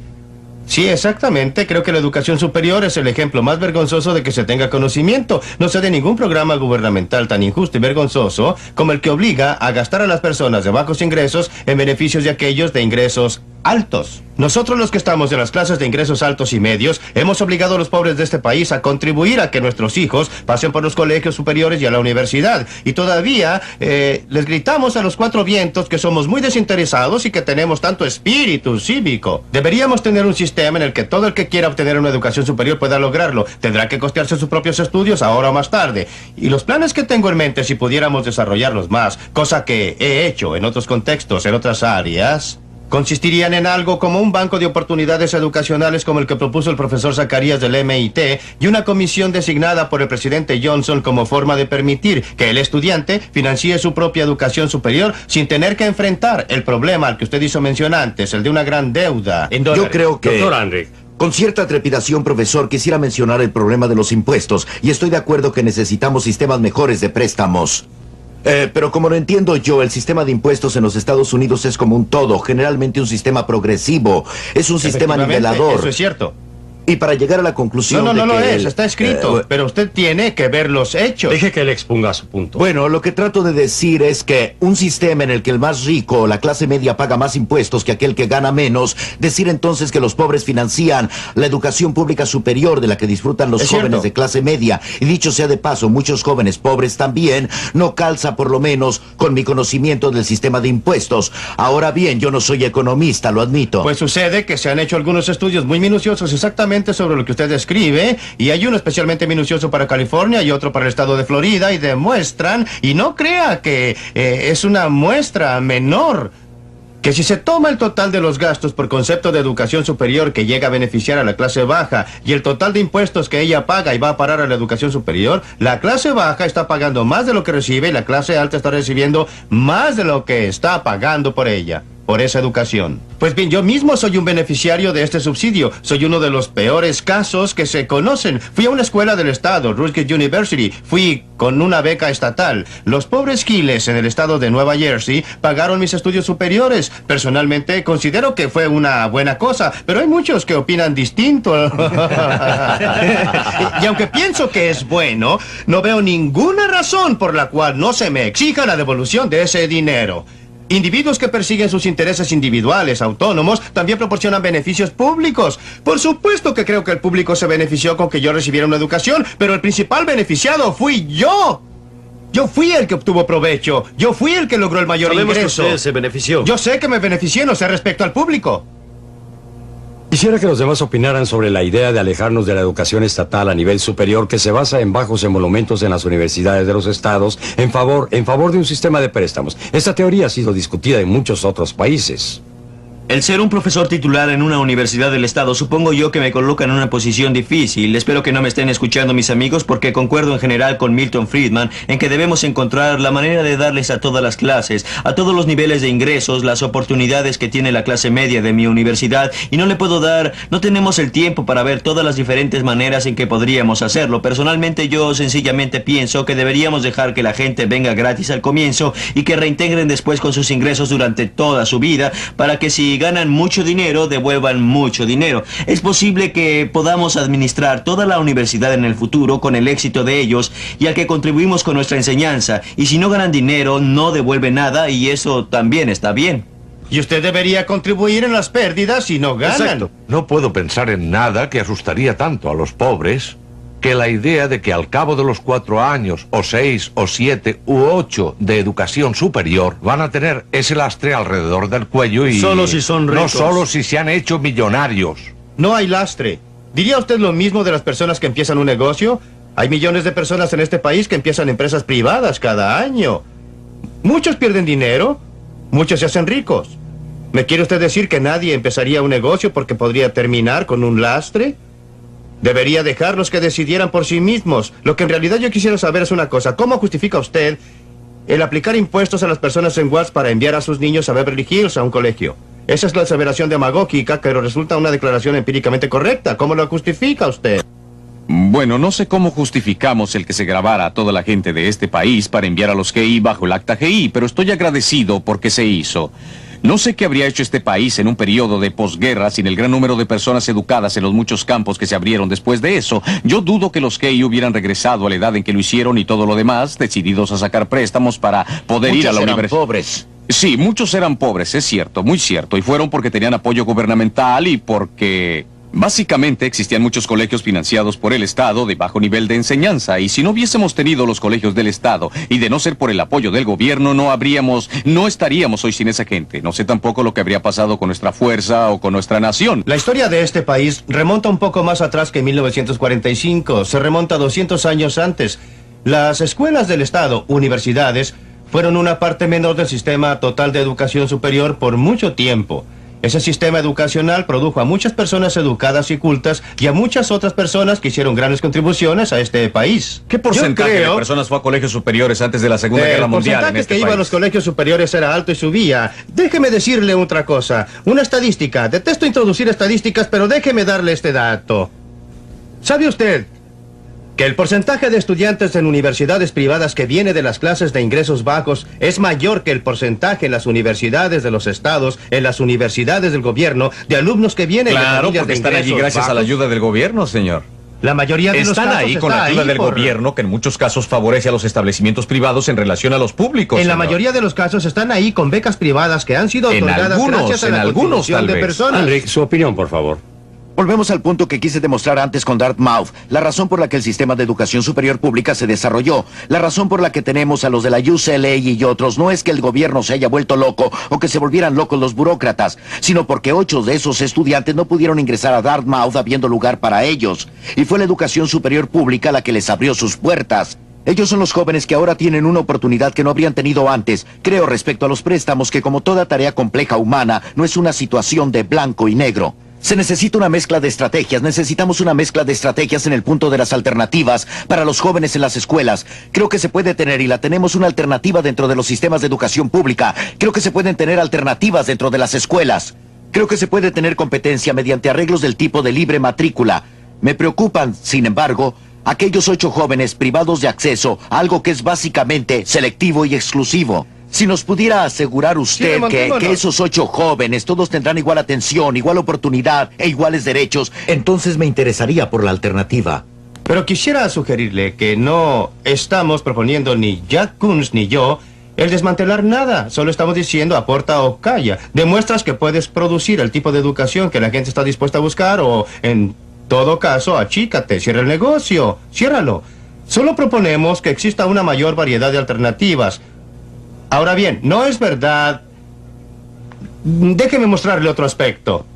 Sí, exactamente. Creo que la educación superior es el ejemplo más vergonzoso de que se tenga conocimiento. No sé de ningún programa gubernamental tan injusto y vergonzoso como el que obliga a gastar a las personas de bajos ingresos en beneficios de aquellos de ingresos altos. Nosotros los que estamos en las clases de ingresos altos y medios hemos obligado a los pobres de este país a contribuir a que nuestros hijos pasen por los colegios superiores y a la universidad. Y todavía les gritamos a los cuatro vientos que somos muy desinteresados y que tenemos tanto espíritu cívico. Deberíamos tener un sistema en el que todo el que quiera obtener una educación superior pueda lograrlo. Tendrá que costearse sus propios estudios ahora o más tarde. Y los planes que tengo en mente, si pudiéramos desarrollarlos más, cosa que he hecho en otros contextos, en otras áreas, consistirían en algo como un banco de oportunidades educacionales como el que propuso el profesor Zacarías del MIT y una comisión designada por el presidente Johnson como forma de permitir que el estudiante financie su propia educación superior sin tener que enfrentar el problema al que usted hizo mención antes, el de una gran deuda en dólares. Yo creo que... Doctor Henry. Con cierta trepidación, profesor, quisiera mencionar el problema de los impuestos y estoy de acuerdo que necesitamos sistemas mejores de préstamos. Pero como lo entiendo yo, el sistema de impuestos en los Estados Unidos es como un todo, generalmente un sistema progresivo. Es un sistema nivelador. Eso es cierto. Y para llegar a la conclusión No, de no que lo es, está escrito, pero usted tiene que ver los hechos. Deje que él exponga su punto. Bueno, lo que trato de decir es que un sistema en el que el más rico o la clase media paga más impuestos que aquel que gana menos, decir entonces que los pobres financian la educación pública superior de la que disfrutan los jóvenes de clase media, y dicho sea de paso, muchos jóvenes pobres también, no calza por lo menos con mi conocimiento del sistema de impuestos. Ahora bien, yo no soy economista, lo admito. Pues sucede que se han hecho algunos estudios muy minuciosos exactamente sobre lo que usted describe, y hay uno especialmente minucioso para California y otro para el estado de Florida, y demuestran, y no crea que es una muestra menor, que si se toma el total de los gastos por concepto de educación superior que llega a beneficiar a la clase baja y el total de impuestos que ella paga y va a parar a la educación superior, la clase baja está pagando más de lo que recibe y la clase alta está recibiendo más de lo que está pagando por ella, por esa educación. Pues bien, yo mismo soy un beneficiario de este subsidio. Soy uno de los peores casos que se conocen. Fui a una escuela del estado, Rutgers University. Fui con una beca estatal. Los pobres giles en el estado de Nueva Jersey pagaron mis estudios superiores. Personalmente considero que fue una buena cosa, pero hay muchos que opinan distinto. Y aunque pienso que es bueno, no veo ninguna razón por la cual no se me exija la devolución de ese dinero. Individuos que persiguen sus intereses individuales, autónomos, también proporcionan beneficios públicos. Por supuesto que creo que el público se benefició con que yo recibiera una educación, pero el principal beneficiado fui yo. Yo fui el que obtuvo provecho. Yo fui el que logró el mayor ingreso. Sabemos que usted se benefició. Yo sé que me beneficié, no sé respecto al público. Quisiera que los demás opinaran sobre la idea de alejarnos de la educación estatal a nivel superior que se basa en bajos emolumentos en las universidades de los estados en favor de un sistema de préstamos. Esta teoría ha sido discutida en muchos otros países. El ser un profesor titular en una universidad del estado supongo yo que me coloca en una posición difícil. Espero que no me estén escuchando mis amigos porque concuerdo en general con Milton Friedman en que debemos encontrar la manera de darles a todas las clases, a todos los niveles de ingresos, las oportunidades que tiene la clase media de mi universidad y no tenemos el tiempo para ver todas las diferentes maneras en que podríamos hacerlo. Personalmente yo sencillamente pienso que deberíamos dejar que la gente venga gratis al comienzo y que reintegren después con sus ingresos durante toda su vida para que si si ganan mucho dinero, devuelvan mucho dinero. Es posible que podamos administrar toda la universidad en el futuro con el éxito de ellos, ya que contribuimos con nuestra enseñanza. Y si no ganan dinero, no devuelven nada, y eso también está bien. Y usted debería contribuir en las pérdidas si no ganan. Exacto. No puedo pensar en nada que asustaría tanto a los pobres que la idea de que al cabo de los 4 años, o 6, o 7, u 8 de educación superior, van a tener ese lastre alrededor del cuello y... Solo si son ricos. No solo si se han hecho millonarios. No hay lastre. ¿Diría usted lo mismo de las personas que empiezan un negocio? Hay millones de personas en este país que empiezan empresas privadas cada año. Muchos pierden dinero, muchos se hacen ricos. ¿Me quiere usted decir que nadie empezaría un negocio porque podría terminar con un lastre? Debería dejarlos que decidieran por sí mismos. Lo que en realidad yo quisiera saber es una cosa. ¿Cómo justifica usted el aplicar impuestos a las personas en Watts para enviar a sus niños a Beverly Hills a un colegio? Esa es la aseveración demagógica, pero resulta una declaración empíricamente correcta. ¿Cómo lo justifica usted? Bueno, no sé cómo justificamos el que se grabara a toda la gente de este país para enviar a los GI bajo el acta GI, pero estoy agradecido porque se hizo. No sé qué habría hecho este país en un periodo de posguerra sin el gran número de personas educadas en los muchos campos que se abrieron después de eso. Yo dudo que los GI hubieran regresado a la edad en que lo hicieron y todo lo demás, decididos a sacar préstamos para poder ir a la universidad. Pobres. Sí, muchos eran pobres, es cierto, muy cierto, y fueron porque tenían apoyo gubernamental y porque... Básicamente existían muchos colegios financiados por el Estado de bajo nivel de enseñanza, y si no hubiésemos tenido los colegios del Estado y de no ser por el apoyo del gobierno, no estaríamos hoy sin esa gente. No sé tampoco lo que habría pasado con nuestra fuerza o con nuestra nación. La historia de este país remonta un poco más atrás que 1945, se remonta 200 años antes. Las escuelas del Estado, universidades, fueron una parte menor del sistema total de educación superior por mucho tiempo. Ese sistema educacional produjo a muchas personas educadas y cultas y a muchas otras personas que hicieron grandes contribuciones a este país. ¿Qué porcentaje de personas fue a colegios superiores antes de la Segunda Guerra Mundial en este país? El porcentaje que iba a los colegios superiores era alto y subía. Déjeme decirle otra cosa. Una estadística. Detesto introducir estadísticas, pero déjeme darle este dato. ¿Sabe usted que el porcentaje de estudiantes en universidades privadas que viene de las clases de ingresos bajos es mayor que el porcentaje en las universidades de los estados, en las universidades del gobierno, de alumnos que vienen de familias de ingresos bajos? Claro, porque están allí gracias a la ayuda del gobierno, señor. La mayoría de los casos están ahí con la ayuda del gobierno, que en muchos casos favorece a los establecimientos privados en relación a los públicos. En la mayoría de los casos están ahí con becas privadas que han sido otorgadas gracias a la contribución de personas. Enrique, su opinión, por favor. Volvemos al punto que quise demostrar antes con Dartmouth. La razón por la que el sistema de educación superior pública se desarrolló, la razón por la que tenemos a los de la UCLA y otros, no es que el gobierno se haya vuelto loco o que se volvieran locos los burócratas, sino porque 8 de esos estudiantes no pudieron ingresar a Dartmouth habiendo lugar para ellos. Y fue la educación superior pública la que les abrió sus puertas. Ellos son los jóvenes que ahora tienen una oportunidad que no habrían tenido antes. Creo respecto a los préstamos que, como toda tarea compleja humana, no es una situación de blanco y negro. Se necesita una mezcla de estrategias. Necesitamos una mezcla de estrategias en el punto de las alternativas para los jóvenes en las escuelas. Creo que se puede tener, y la tenemos, una alternativa dentro de los sistemas de educación pública. Creo que se pueden tener alternativas dentro de las escuelas. Creo que se puede tener competencia mediante arreglos del tipo de libre matrícula. Me preocupan, sin embargo, aquellos 8 jóvenes privados de acceso a algo que es básicamente selectivo y exclusivo. Si nos pudiera asegurar usted que esos 8 jóvenes todos tendrán igual atención, igual oportunidad e iguales derechos, entonces me interesaría por la alternativa. Pero quisiera sugerirle que no estamos proponiendo ni Jack Kunz ni yo el desmantelar nada. Solo estamos diciendo aporta o calla. Demuestras que puedes producir el tipo de educación que la gente está dispuesta a buscar o, en todo caso, achícate, cierra el negocio, ciérralo. Solo proponemos que exista una mayor variedad de alternativas. Ahora bien, no es verdad. Déjeme mostrarle otro aspecto.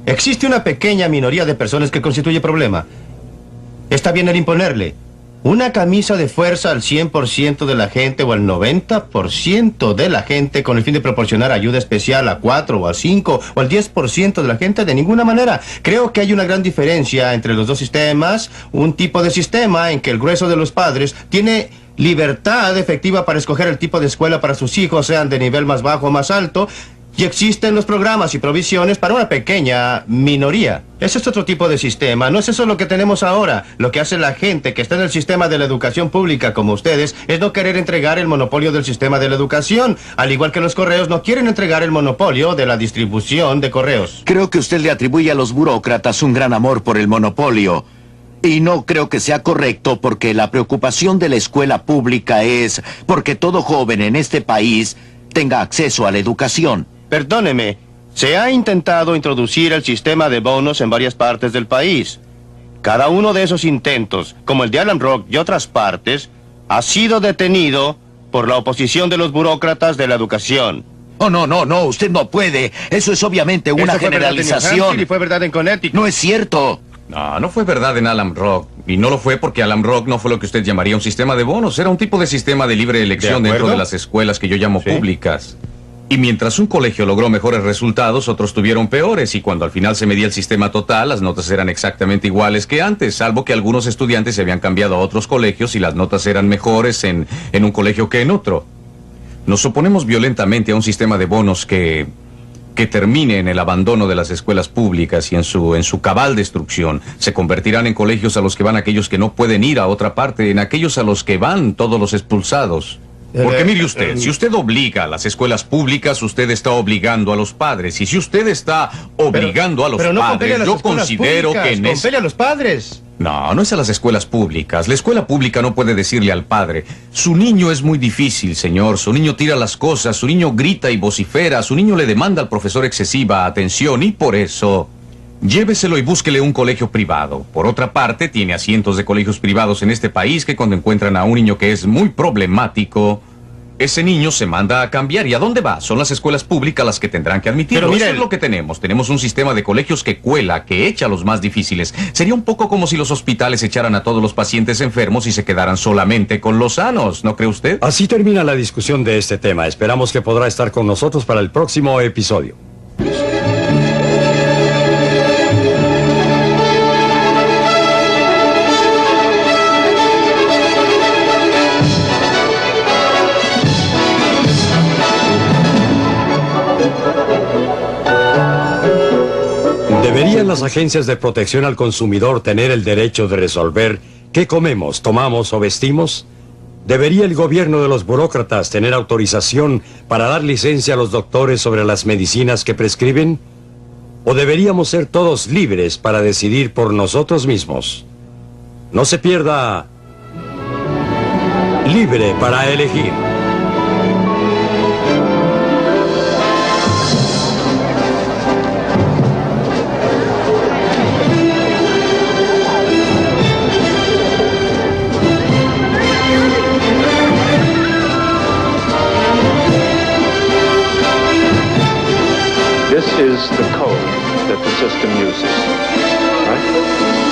Existe una pequeña minoría de personas que constituye problema. Está bien el imponerle una camisa de fuerza al 100% de la gente o al 90% de la gente con el fin de proporcionar ayuda especial a 4 o a 5 o al 10% de la gente. De ninguna manera. Creo que hay una gran diferencia entre los dos sistemas. Un tipo de sistema en que el grueso de los padres tiene libertad efectiva para escoger el tipo de escuela para sus hijos, sean de nivel más bajo o más alto. Y existen los programas y provisiones para una pequeña minoría. Ese es otro tipo de sistema. No es eso lo que tenemos ahora. Lo que hace la gente que está en el sistema de la educación pública como ustedes es no querer entregar el monopolio del sistema de la educación. Al igual que los correos no quieren entregar el monopolio de la distribución de correos. Creo que usted le atribuye a los burócratas un gran amor por el monopolio. Y no creo que sea correcto porque la preocupación de la escuela pública es porque todo joven en este país tenga acceso a la educación. Perdóneme, se ha intentado introducir el sistema de bonos en varias partes del país. Cada uno de esos intentos, como el de Alum Rock y otras partes, ha sido detenido por la oposición de los burócratas de la educación. Oh, no, usted no puede. Eso es obviamente una generalización. Y fue verdad en Connecticut. No es cierto. No, no fue verdad en Alum Rock. Y no lo fue porque Alum Rock no fue lo que usted llamaría un sistema de bonos. Era un tipo de sistema de libre elección dentro de las escuelas que yo llamo públicas. Y mientras un colegio logró mejores resultados, otros tuvieron peores. Y cuando al final se medía el sistema total, las notas eran exactamente iguales que antes, salvo que algunos estudiantes se habían cambiado a otros colegios y las notas eran mejores en un colegio que en otro. Nos oponemos violentamente a un sistema de bonos que termine en el abandono de las escuelas públicas y en su cabal destrucción. Se convertirán en colegios a los que van aquellos que no pueden ir a otra parte, en aquellos a los que van todos los expulsados. Porque mire usted, si usted obliga a las escuelas públicas, usted está obligando a los padres. Y si usted está obligando a los padres, yo considero que... ¡Compele a los padres! No, no es a las escuelas públicas. La escuela pública no puede decirle al padre: su niño es muy difícil, señor. Su niño tira las cosas, su niño grita y vocifera, su niño le demanda al profesor excesiva atención y por eso... lléveselo y búsquele un colegio privado. Por otra parte, tiene a cientos de colegios privados en este país que cuando encuentran a un niño que es muy problemático, ese niño se manda a cambiar. ¿Y a dónde va? Son las escuelas públicas las que tendrán que admitirlo. Pero eso es lo que tenemos. Tenemos un sistema de colegios que cuela, que echa a los más difíciles. Sería un poco como si los hospitales echaran a todos los pacientes enfermos y se quedaran solamente con los sanos, ¿no cree usted? Así termina la discusión de este tema. Esperamos que podrá estar con nosotros para el próximo episodio. ¿Deberían las agencias de protección al consumidor tener el derecho de resolver qué comemos, tomamos o vestimos? ¿Debería el gobierno de los burócratas tener autorización para dar licencia a los doctores sobre las medicinas que prescriben? ¿O deberíamos ser todos libres para decidir por nosotros mismos? No se pierda Libre para Elegir. This is the code that the system uses, right?